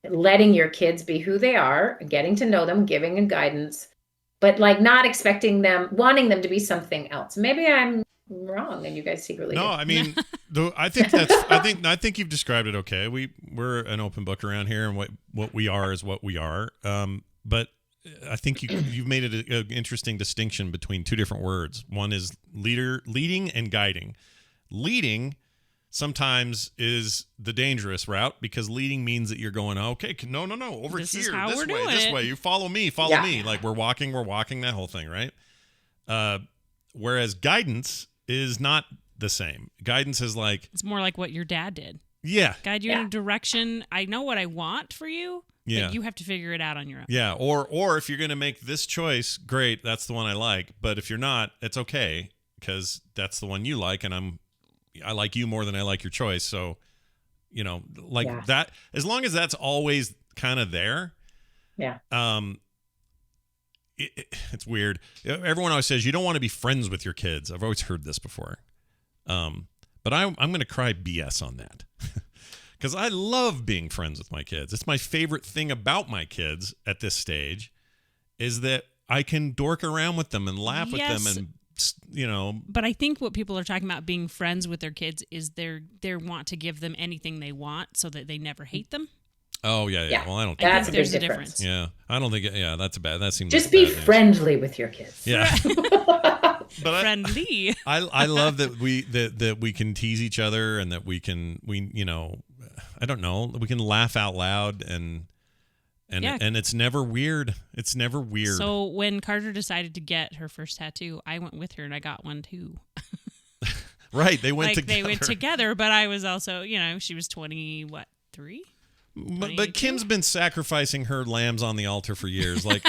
letting your kids be who they are, getting to know them, giving them guidance, but like not expecting them, wanting them to be something else. Maybe I'm wrong and you guys secretly no do. I mean I think you've described it okay. We're an open book around here, and what we are is what we are, but I think you've made it an interesting distinction between two different words. One is leading and guiding. Leading sometimes is the dangerous route because leading means that you're going, okay, no, over this here, this way, you follow me, like we're walking, that whole thing, right? Whereas guidance is not the same. Guidance is like, it's more like what your dad did. Yeah. Guide you in a direction. I know what I want for you. Yeah. But you have to figure it out on your own. Yeah. Or if you're going to make this choice, great, that's the one I like. But if you're not, it's okay because that's the one you like, and I like you more than I like your choice. So, that, as long as that's always kind of there. Yeah. It's weird. Everyone always says you don't want to be friends with your kids. I've always heard this before. But I'm going to cry BS on that because I love being friends with my kids. It's my favorite thing about my kids at this stage is that I can dork around with them and laugh with them and, But I think what people are talking about being friends with their kids is they want to give them anything they want so that they never hate them. Oh, yeah. Well, I don't think there's a difference. Yeah. I don't think, that's bad. That seems just like be bad news. friendly with your kids. Yeah. But friendly. I love that we can tease each other and that we I don't know, we can laugh out loud and it's never weird. It's never weird. So when Carter decided to get her first tattoo, I went with her and I got one too. Right. They went together. They went together, but I was also, she was 3? But Kim's been sacrificing her lambs on the altar for years. Like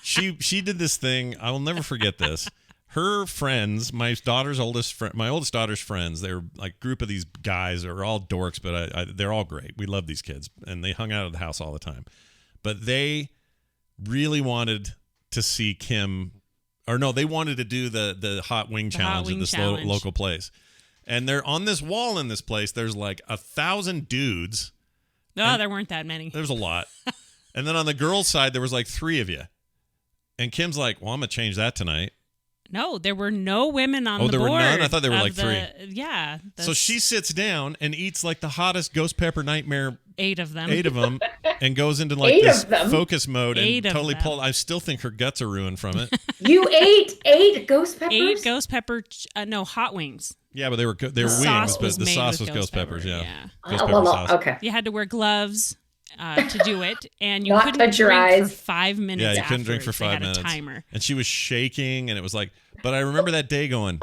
she did this thing. I will never forget this. Her friends, my oldest daughter's friends, they're like a group of these guys that are all dorks, but they're all great. We love these kids, and they hung out at the house all the time. But they really wanted to see Kim, or no, they wanted to do the hot wing challenge at this local place. And they're on this wall in this place. There's like 1,000 dudes. No, there weren't that many. There's a lot. And then on the girls' side, there was like 3 of you. And Kim's like, well, I'm going to change that tonight. No, there were no women on the board. Oh, there were none? I thought there were like 3. Yeah. So she sits down and eats like the hottest ghost pepper nightmare. 8 of them. 8 of them. And goes into like this focus mode and totally pulled. I still think her guts are ruined from it. You ate 8 ghost peppers? 8 ghost pepper, hot wings. Yeah, but they were wings, but the sauce was ghost peppers. Yeah. Ghost pepper sauce. Okay. You had to wear gloves to do it, and you Not couldn't touch your drink eyes. for 5 minutes. Yeah, you couldn't drink for 5 minutes. They had a timer. And she was shaking, and it was like, but I remember that day going,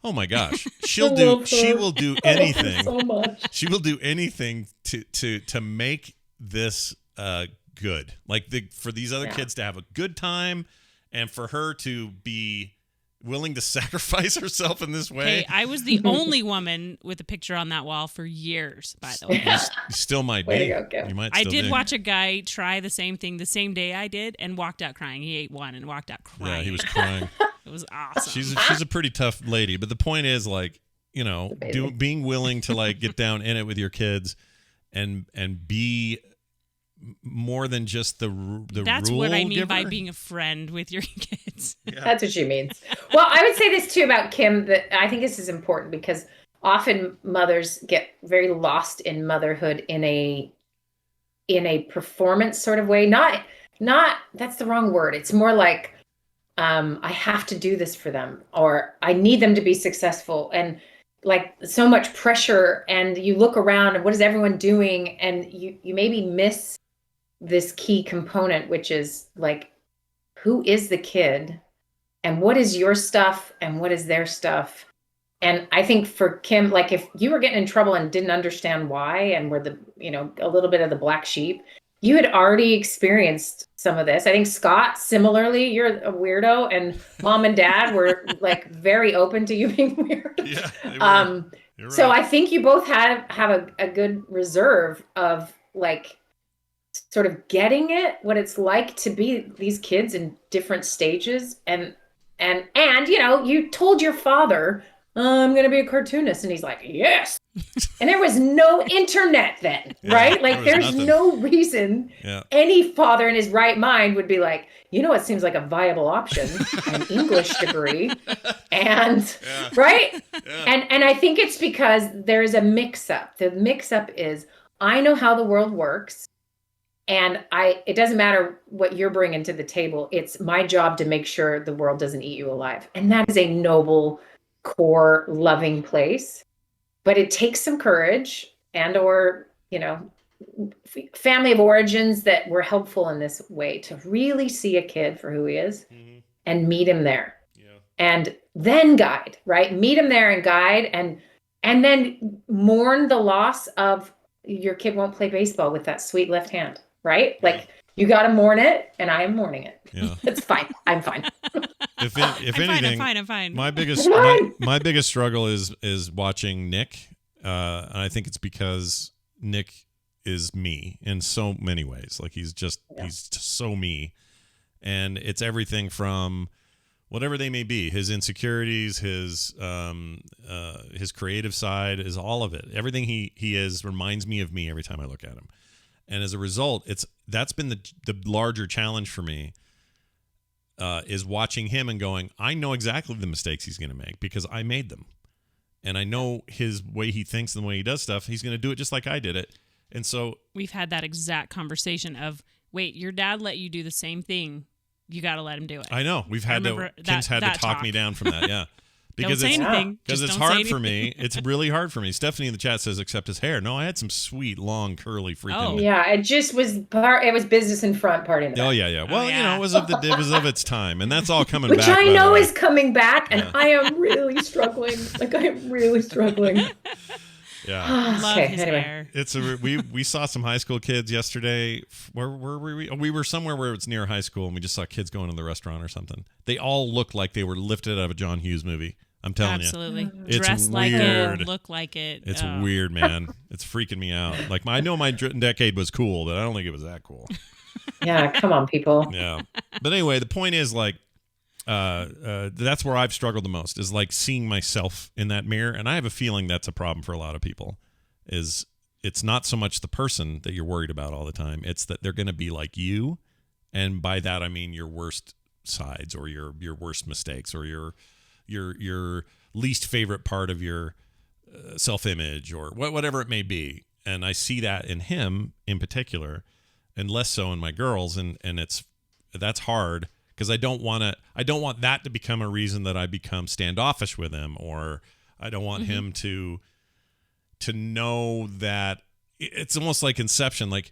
oh my gosh, she will do anything. So much. She will do anything to make this good. Like for these other kids to have a good time, and for her to be willing to sacrifice herself in this way. Hey, I was the only woman with a picture on that wall for years, by the way. You still might be. You might I still did be. watch a guy try the same thing the same day I did and walked out crying. He ate one and walked out crying. Yeah, he was crying. It was awesome. She's a pretty tough lady, but the point is, like, being willing to like get down in it with your kids and be more than just the That's rule what I mean giver. by being a friend with your kids. Yeah. That's what she means. Well, I would say this too about Kim, that I think this is important because often mothers get very lost in motherhood in a performance sort of way. Not that's the wrong word. It's more like I have to do this for them, or I need them to be successful, and like so much pressure. And you look around and what is everyone doing, and you maybe miss this key component, which is like, who is the kid and what is your stuff and what is their stuff? And I think for Kim, like if you were getting in trouble and didn't understand why and were a little bit of the black sheep, you had already experienced some of this. I think Scott, similarly, you're a weirdo, and mom and dad were like very open to you being weird. Yeah, they were. You're So right. I think you both have a good reserve of like sort of getting it, what it's like to be these kids in different stages. And you told your father, I'm going to be a cartoonist. And he's like, yes. And there was no internet then, Yeah, right? Like there was there's nothing. no reason any father in his right mind would be like, it seems like a viable option, an English degree. And right. Yeah. And I think it's because there's a mix up. The mix up is, I know how the world works. And it doesn't matter what you're bringing to the table. It's my job to make sure the world doesn't eat you alive. And that is a noble, core, loving place. But it takes some courage or family of origins that were helpful in this way to really see a kid for who he is and meet him there. Yeah. And then guide, right? Meet him there and guide and then mourn the loss of your kid won't play baseball with that sweet left hand. Right? Like you got to mourn it, and I am mourning it. Yeah. It's fine. I'm fine. If I'm anything, I'm fine. My biggest struggle is watching Nick, and I think it's because Nick is me in so many ways. Like he's just so me, and it's everything from whatever they may be, his insecurities, his creative side, is all of it. Everything he is reminds me of me every time I look at him. And as a result, that's been the larger challenge for me, is watching him and going, I know exactly the mistakes he's going to make because I made them. And I know his way he thinks and the way he does stuff, he's going to do it just like I did it. And so we've had that exact conversation of, wait, your dad let you do the same thing. You got to let him do it. I know. Kim's had to talk me down from that. Yeah. Because don't say anything. Because it's hard for me. It's really hard for me. Stephanie in the chat says, except his hair. No, I had some sweet, long, curly freaking. Oh. Yeah, it just was it was business in front, party in the back. Oh yeah. Well, it was of its time, and that's all coming Which back. Which I know is coming back, and I am really struggling. Like I am really struggling. Yeah. Love his hair. It's we saw some high school kids yesterday. Where were we? We were somewhere where it's near high school, and we just saw kids going to the restaurant or something. They all looked like they were lifted out of a John Hughes movie. I'm telling Absolutely. you. It's Dress weird. like it, look like it. It's weird, man. It's freaking me out. Like I know my decade was cool, but I don't think it was that cool. Yeah, come on, people. Yeah. But anyway, the point is like that's where I've struggled the most, is like seeing myself in that mirror. And I have a feeling that's a problem for a lot of people. Is it's not so much the person that you're worried about all the time. It's that they're going to be like you. And by that, I mean your worst sides or your worst mistakes or your least favorite part of your self-image or whatever it may be. And I see that in him in particular, and less so in my girls. And that's hard because I don't want that to become a reason that I become standoffish with him, or I don't want him to know that it's almost like Inception. Like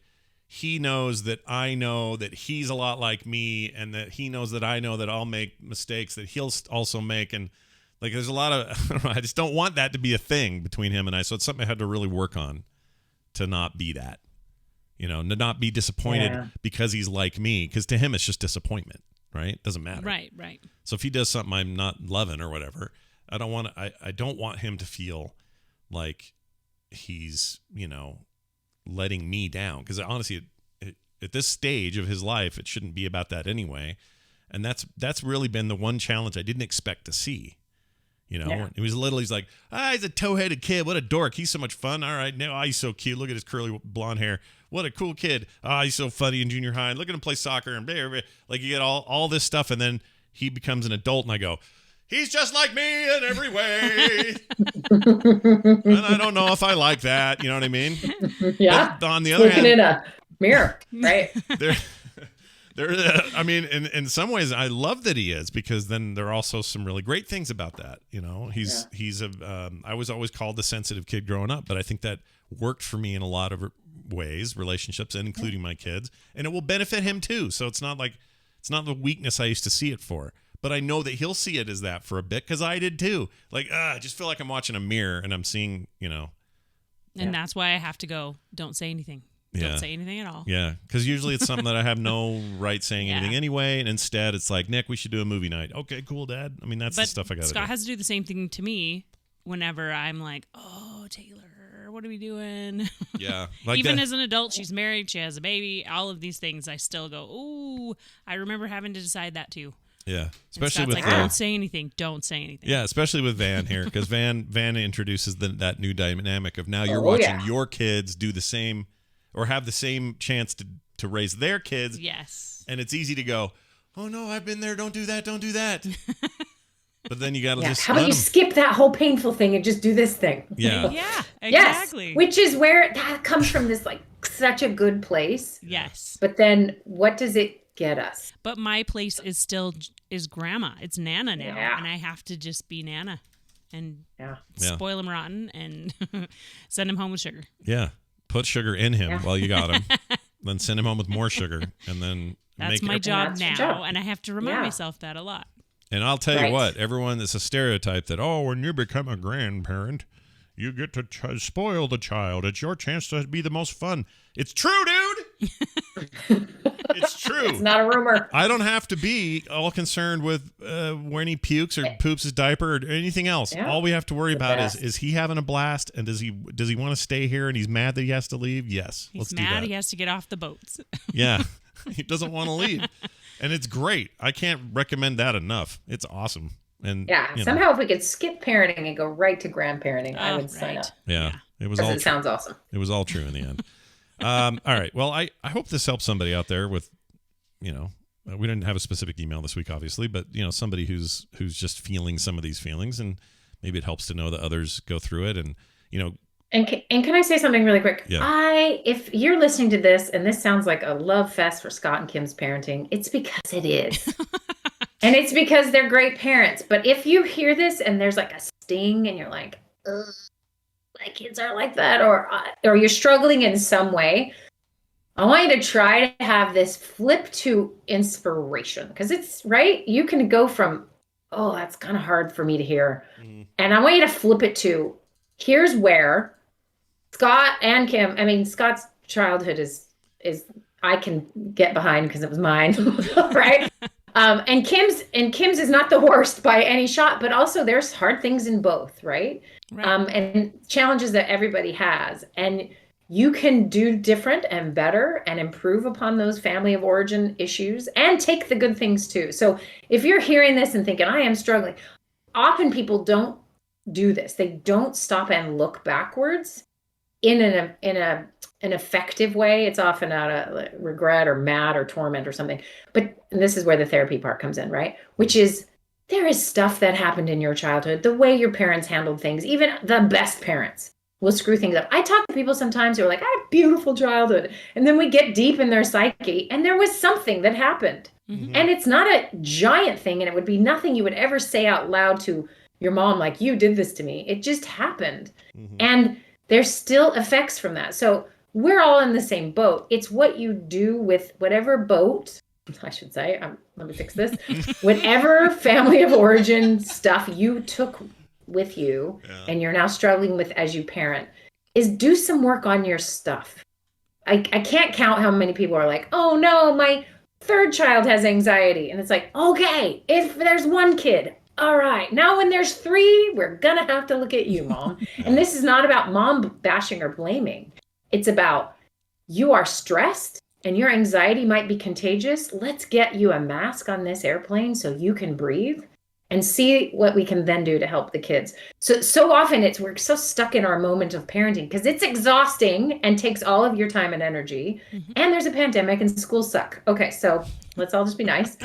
he knows that I know that he's a lot like me, and that he knows that I know that I'll make mistakes that he'll also make. And like, there's a lot of, I just don't want that to be a thing between him and I. So it's something I had to really work on to not be that, to not be disappointed because he's like me. Because to him, it's just disappointment, right? Doesn't matter. Right. So if he does something I'm not loving or whatever, I don't want him to feel like he's, letting me down, because honestly at this stage of his life it shouldn't be about that anyway. And that's really been the one challenge I didn't expect to see, You know, Yeah. when he was little, he's like, he's a toe-headed kid. What a dork. He's so much fun. All right, now he's so cute. Look at his curly blonde hair. What a cool kid. He's so funny in junior high. And look at him play soccer. And blah, blah. Like, you get all this stuff, and then he becomes an adult, and I go, he's just like me in every way. And I don't know if I like that. You know what I mean? Yeah. But on the other hand, in a mirror, right? I mean, in some ways, I love that he is, because then there are also some really great things about that. You know, I was always called the sensitive kid growing up, but I think that worked for me in a lot of ways, relationships, and including my kids, and it will benefit him too. So it's not the weakness I used to see it for, but I know that he'll see it as that for a bit, because I did too. Like, I just feel like I'm watching a mirror and I'm seeing, you know. And that's why I have to go, don't say anything. Don't say anything at all. Yeah, because usually it's something that I have no right saying anything anyway, and instead it's like, Nick, we should do a movie night. Okay, cool, Dad. I mean, that's the stuff I got to do. Scott has to do the same thing to me whenever I'm like, oh, Taylor, what are we doing? Yeah. Even as an adult, she's married, she has a baby, all of these things, I still go, ooh, I remember having to decide that too. Yeah, especially with don't say anything. Don't say anything. Yeah, especially with Van here, because Van introduces that new dynamic of now you're watching your kids do the same, or have the same chance to raise their kids. Yes. And it's easy to go, oh no, I've been there. Don't do that. Don't do that. But then you got to just how about you skip that whole painful thing and just do this thing? Yeah. Yeah, exactly. Yes, which is where that comes from, this like such a good place. Yes. But then what does it get us? But my place is still grandma. It's Nana now. Yeah. And I have to just be Nana and spoil him rotten and send him home with sugar. Yeah. Put sugar in him while you got him. Then send him home with more sugar. And then that's my job now. And I have to remind myself that a lot. And I'll tell you what, everyone, it's a stereotype that, when you become a grandparent, you get to spoil the child. It's your chance to be the most fun. It's true, dude. It's true. It's not a rumor. I don't have to be all concerned with when he pukes or poops his diaper or anything else. Yeah. All we have to worry about is he having a blast, and does he want to stay here, and he's mad that he has to leave? Yes. He's mad he has to get off the boats. Yeah. He doesn't want to leave. And it's great. I can't recommend that enough. It's awesome. And somehow if we could skip parenting and go right to grandparenting, I would sign up. Yeah. It was it sounds awesome. It was all true in the end. All right. Well, I hope this helps somebody out there with, we didn't have a specific email this week, obviously, but somebody who's just feeling some of these feelings, and maybe it helps to know that others go through it, and And can I say something really quick? Yeah. If you're listening to this and this sounds like a love fest for Scott and Kim's parenting, it's because it is. And it's because they're great parents. But if you hear this and there's like a sting and you're like, ugh, my kids aren't like that, or you're struggling in some way, I want you to try to have this flip to inspiration, because it's right. You can go from, oh, that's kind of hard for me to hear. Mm-hmm. And I want you to flip it to, here's where Scott and Kim, Scott's childhood is I can get behind because it was mine, right? And Kim's is not the worst by any shot, but also there's hard things in both, right? And challenges that everybody has. And you can do different and better and improve upon those family of origin issues and take the good things too. So if you're hearing this and thinking, I am struggling, often people don't do this. They don't stop and look backwards in an effective way. It's often out of regret or mad or torment or something. But this is where the therapy part comes in, right? Which is, there is stuff that happened in your childhood, the way your parents handled things, even the best parents will screw things up. I talk to people sometimes who are like, I had a beautiful childhood. And then we get deep in their psyche and there was something that happened. Mm-hmm. And it's not a giant thing, and it would be nothing you would ever say out loud to your mom, like, you did this to me. It just happened. Mm-hmm. And there's still effects from that. So we're all in the same boat. It's what you do with whatever boat, I should say, let me fix this, whatever family of origin stuff you took with you and you're now struggling with as you parent, is do some work on your stuff. I can't count how many people are like, oh no, my third child has anxiety. And it's like, okay, if there's one kid, all right, now when there's three, we're going to have to look at you, Mom. And this is not about mom bashing or blaming. It's about, you are stressed and your anxiety might be contagious. Let's get you a mask on this airplane so you can breathe. and see what we can then do to help the kids. So often we're so stuck in our moment of parenting because it's exhausting and takes all of your time and energy. And there's a pandemic and schools suck. Okay, so let's all just be nice.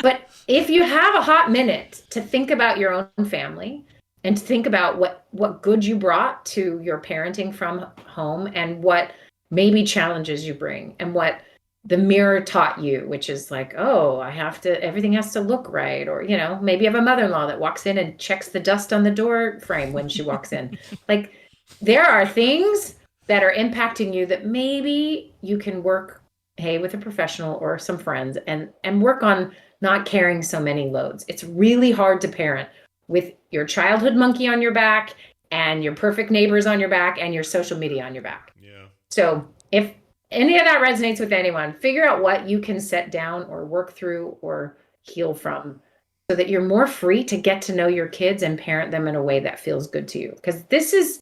But if you have a hot minute to think about your own family and to think about what good you brought to your parenting from home and what maybe challenges you bring and what the mirror taught you, which is like, oh, everything has to look right. Or, maybe you have a mother-in-law that walks in and checks the dust on the door frame when she walks in. Like, there are things that are impacting you that maybe you can work, with a professional or some friends and work on not carrying so many loads. It's really hard to parent with your childhood monkey on your back and your perfect neighbors on your back and your social media on your back. Yeah. So if any of that resonates with anyone, figure out what you can set down or work through or heal from so that you're more free to get to know your kids and parent them in a way that feels good to you. Because this is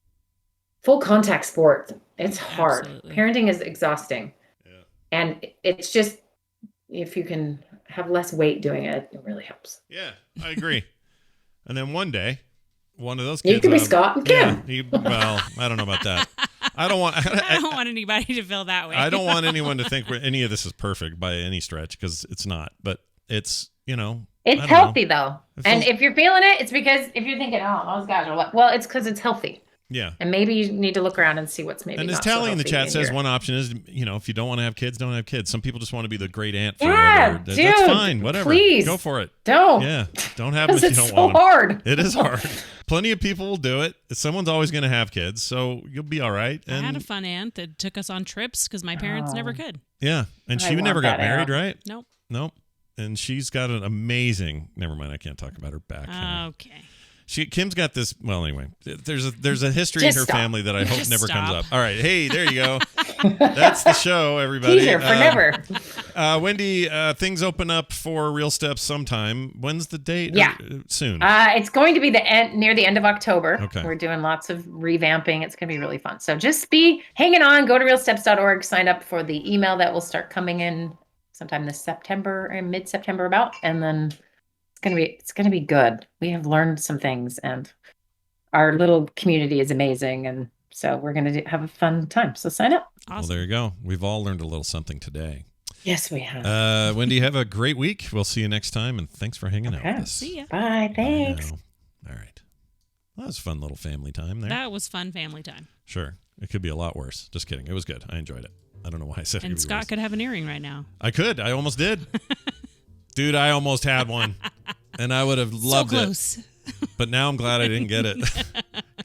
full contact sport. It's hard. Absolutely. Parenting is exhausting. Yeah. And it's just, if you can have less weight doing it, it really helps. Yeah, I agree. And then one day, one of those kids... You could be Scott and Kim. Yeah, well, I don't know about that. I don't want anybody to feel that way. I don't want anyone to think any of this is perfect by any stretch, because it's not. But it's, it's healthy though. And if you're feeling it, it's because if you're thinking, oh, those guys are like, well, it's because it's healthy. Yeah. And maybe you need to look around and see what's maybe and as not so Tally in the healthy chat says, here. one option is, if you don't want to have kids, don't have kids. Some people just want to be the great aunt Yeah, forever. dude, That's fine. Whatever. please. Go for it. Don't. Yeah. Don't have them if you It's don't so want them. hard. It is hard. Plenty of people will do it. Someone's always going to have kids, so you'll be all right. I had a fun aunt that took us on trips because my parents never could. Yeah. And I she want never got that married, right? Nope. And she's got an amazing... Never mind. I can't talk about her back. Okay. Kim's got this. Well, anyway, there's a history Just in her stop. family that I hope Just never comes stop. up. All right, hey, there you go. That's the show, everybody. Teaser for never. Wendy, things open up for Real Steps sometime. When's the date? Yeah. Soon. It's going to be near the end of October. Okay. We're doing lots of revamping. It's going to be really fun. So just be hanging on. Go to realsteps.org. Sign up for the email that will start coming in sometime this September or mid-September about, and then it's going to be good. We have learned some things, and our little community is amazing, and so we're going to have a fun time. So sign up. Awesome. Well, there you go. We've all learned a little something today. Yes, we have. Wendy, have a great week. We'll see you next time, and thanks for hanging out with us. See ya. Bye. Thanks. All right. Well, that was a fun little family time there. That was fun family time. Sure. It could be a lot worse. Just kidding. It was good. I enjoyed it. I don't know why I said it. And could be Scott worse. could have an earring right now. I could. I almost did. Dude, I almost had one. And I would have loved so close. it. But now I'm glad I didn't get it.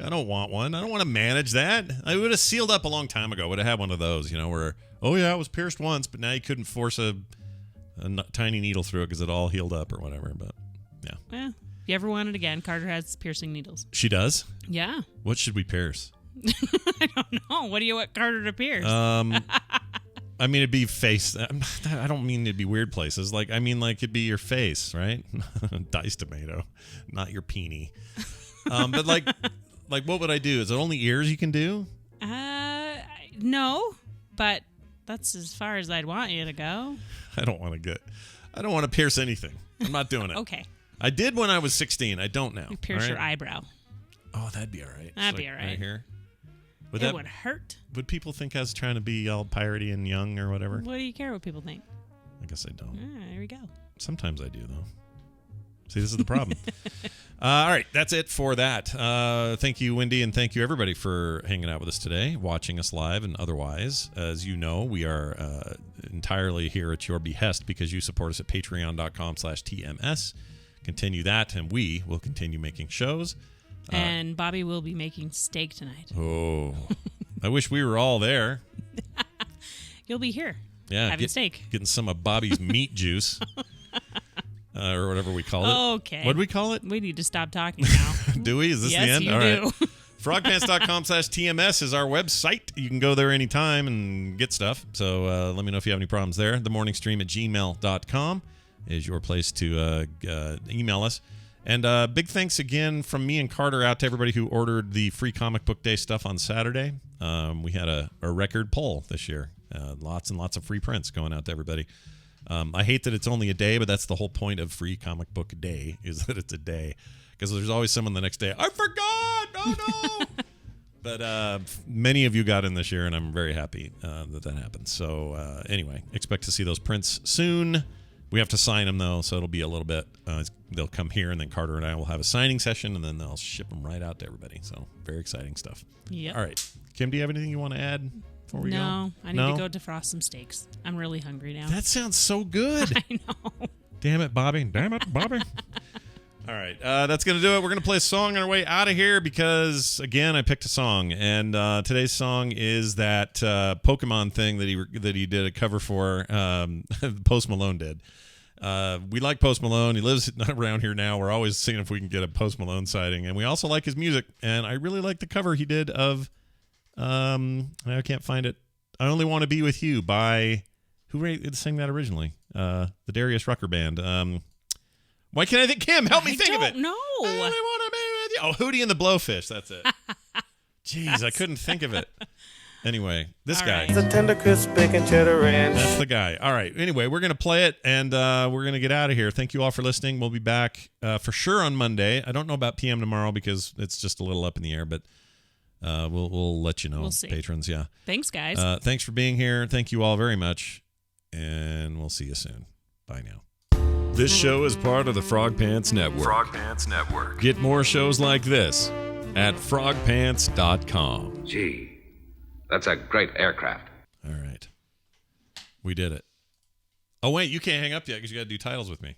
I don't want one. I don't want to manage that. I would have sealed up a long time ago. Would have had one of those, where, oh, yeah, it was pierced once, but now you couldn't force a tiny needle through it because it all healed up or whatever. But, yeah. Well, if you ever want it again, Carter has piercing needles. She does? Yeah. What should we pierce? I don't know. What do you want Carter to pierce? I mean, it'd be face. I don't mean it'd be weird places. It'd be your face, right? Diced tomato, not your peenie. But what would I do? Is it only ears you can do? No, but that's as far as I'd want you to go. I don't want to pierce anything. I'm not doing it. Okay. I did when I was 16. I don't now. You pierce all your right? eyebrow. Oh, that'd be all right. That'd be all right. Right here. It would hurt. Would people think I was trying to be all piratey and young or whatever? What do you care what people think? I guess I don't. There we go. Sometimes I do, though. See, this is the problem. All right, that's it for that. Thank you, Wendy, and thank you, everybody, for hanging out with us today, watching us live and otherwise. As you know, we are entirely here at your behest because you support us at patreon.com/TMS. Continue that, and we will continue making shows. And Bobby will be making steak tonight. Oh, I wish we were all there. You'll be here. Yeah, having steak. Getting some of Bobby's meat juice. Or whatever we call it. Okay. What do we call it? We need to stop talking now. Do we? Is this yes, the end? You all do. Right. Frogpants.com/TMS is our website. You can go there anytime and get stuff. So let me know if you have any problems there. themorningstream@gmail.com is your place to email us. And big thanks again from me and Carter out to everybody who ordered the free comic book day stuff on Saturday. We had a record pull this year. Lots and lots of free prints going out to everybody. I hate that it's only a day, but that's the whole point of Free Comic Book Day, is that it's a day. Because there's always someone the next day, I forgot! Oh, no! But many of you got in this year, and I'm very happy that happened. So anyway, expect to see those prints soon. We have to sign them, though, so it'll be a little bit. They'll come here, and then Carter and I will have a signing session, and then they'll ship them right out to everybody. So very exciting stuff. Yep. All right. Kim, do you have anything you want to add before we go? No, I need to go defrost some steaks. I'm really hungry now. That sounds so good. I know. Damn it, Bobby. Damn it, Bobby. All right, that's going to do it. We're going to play a song on our way out of here because, again, I picked a song. And today's song is that Pokemon thing that he did a cover for, Post Malone did. We like Post Malone. He lives around here now. We're always seeing if we can get a Post Malone sighting. And we also like his music. And I really like the cover he did of, I can't find it, I Only Want to Be With You by, who sang that originally? The Darius Rucker Band. Why can't I think? Kim, help me think of it. No. I only want to be with you. Oh, Hootie and the Blowfish. That's it. Jeez, I couldn't think of it. Anyway, this guy. It's a tender crisp bacon cheddar ranch. That's the guy. All right. Anyway, we're going to play it, and we're going to get out of here. Thank you all for listening. We'll be back for sure on Monday. I don't know about PM tomorrow because it's just a little up in the air, but we'll let you know, we'll see. Patrons. Yeah. Thanks, guys. Thanks for being here. Thank you all very much, and we'll see you soon. Bye now. This show is part of the Frog Pants Network. Frog Pants Network. Get more shows like this at frogpants.com. Gee, that's a great aircraft. All right. We did it. Oh, wait, you can't hang up yet because you got to do titles with me.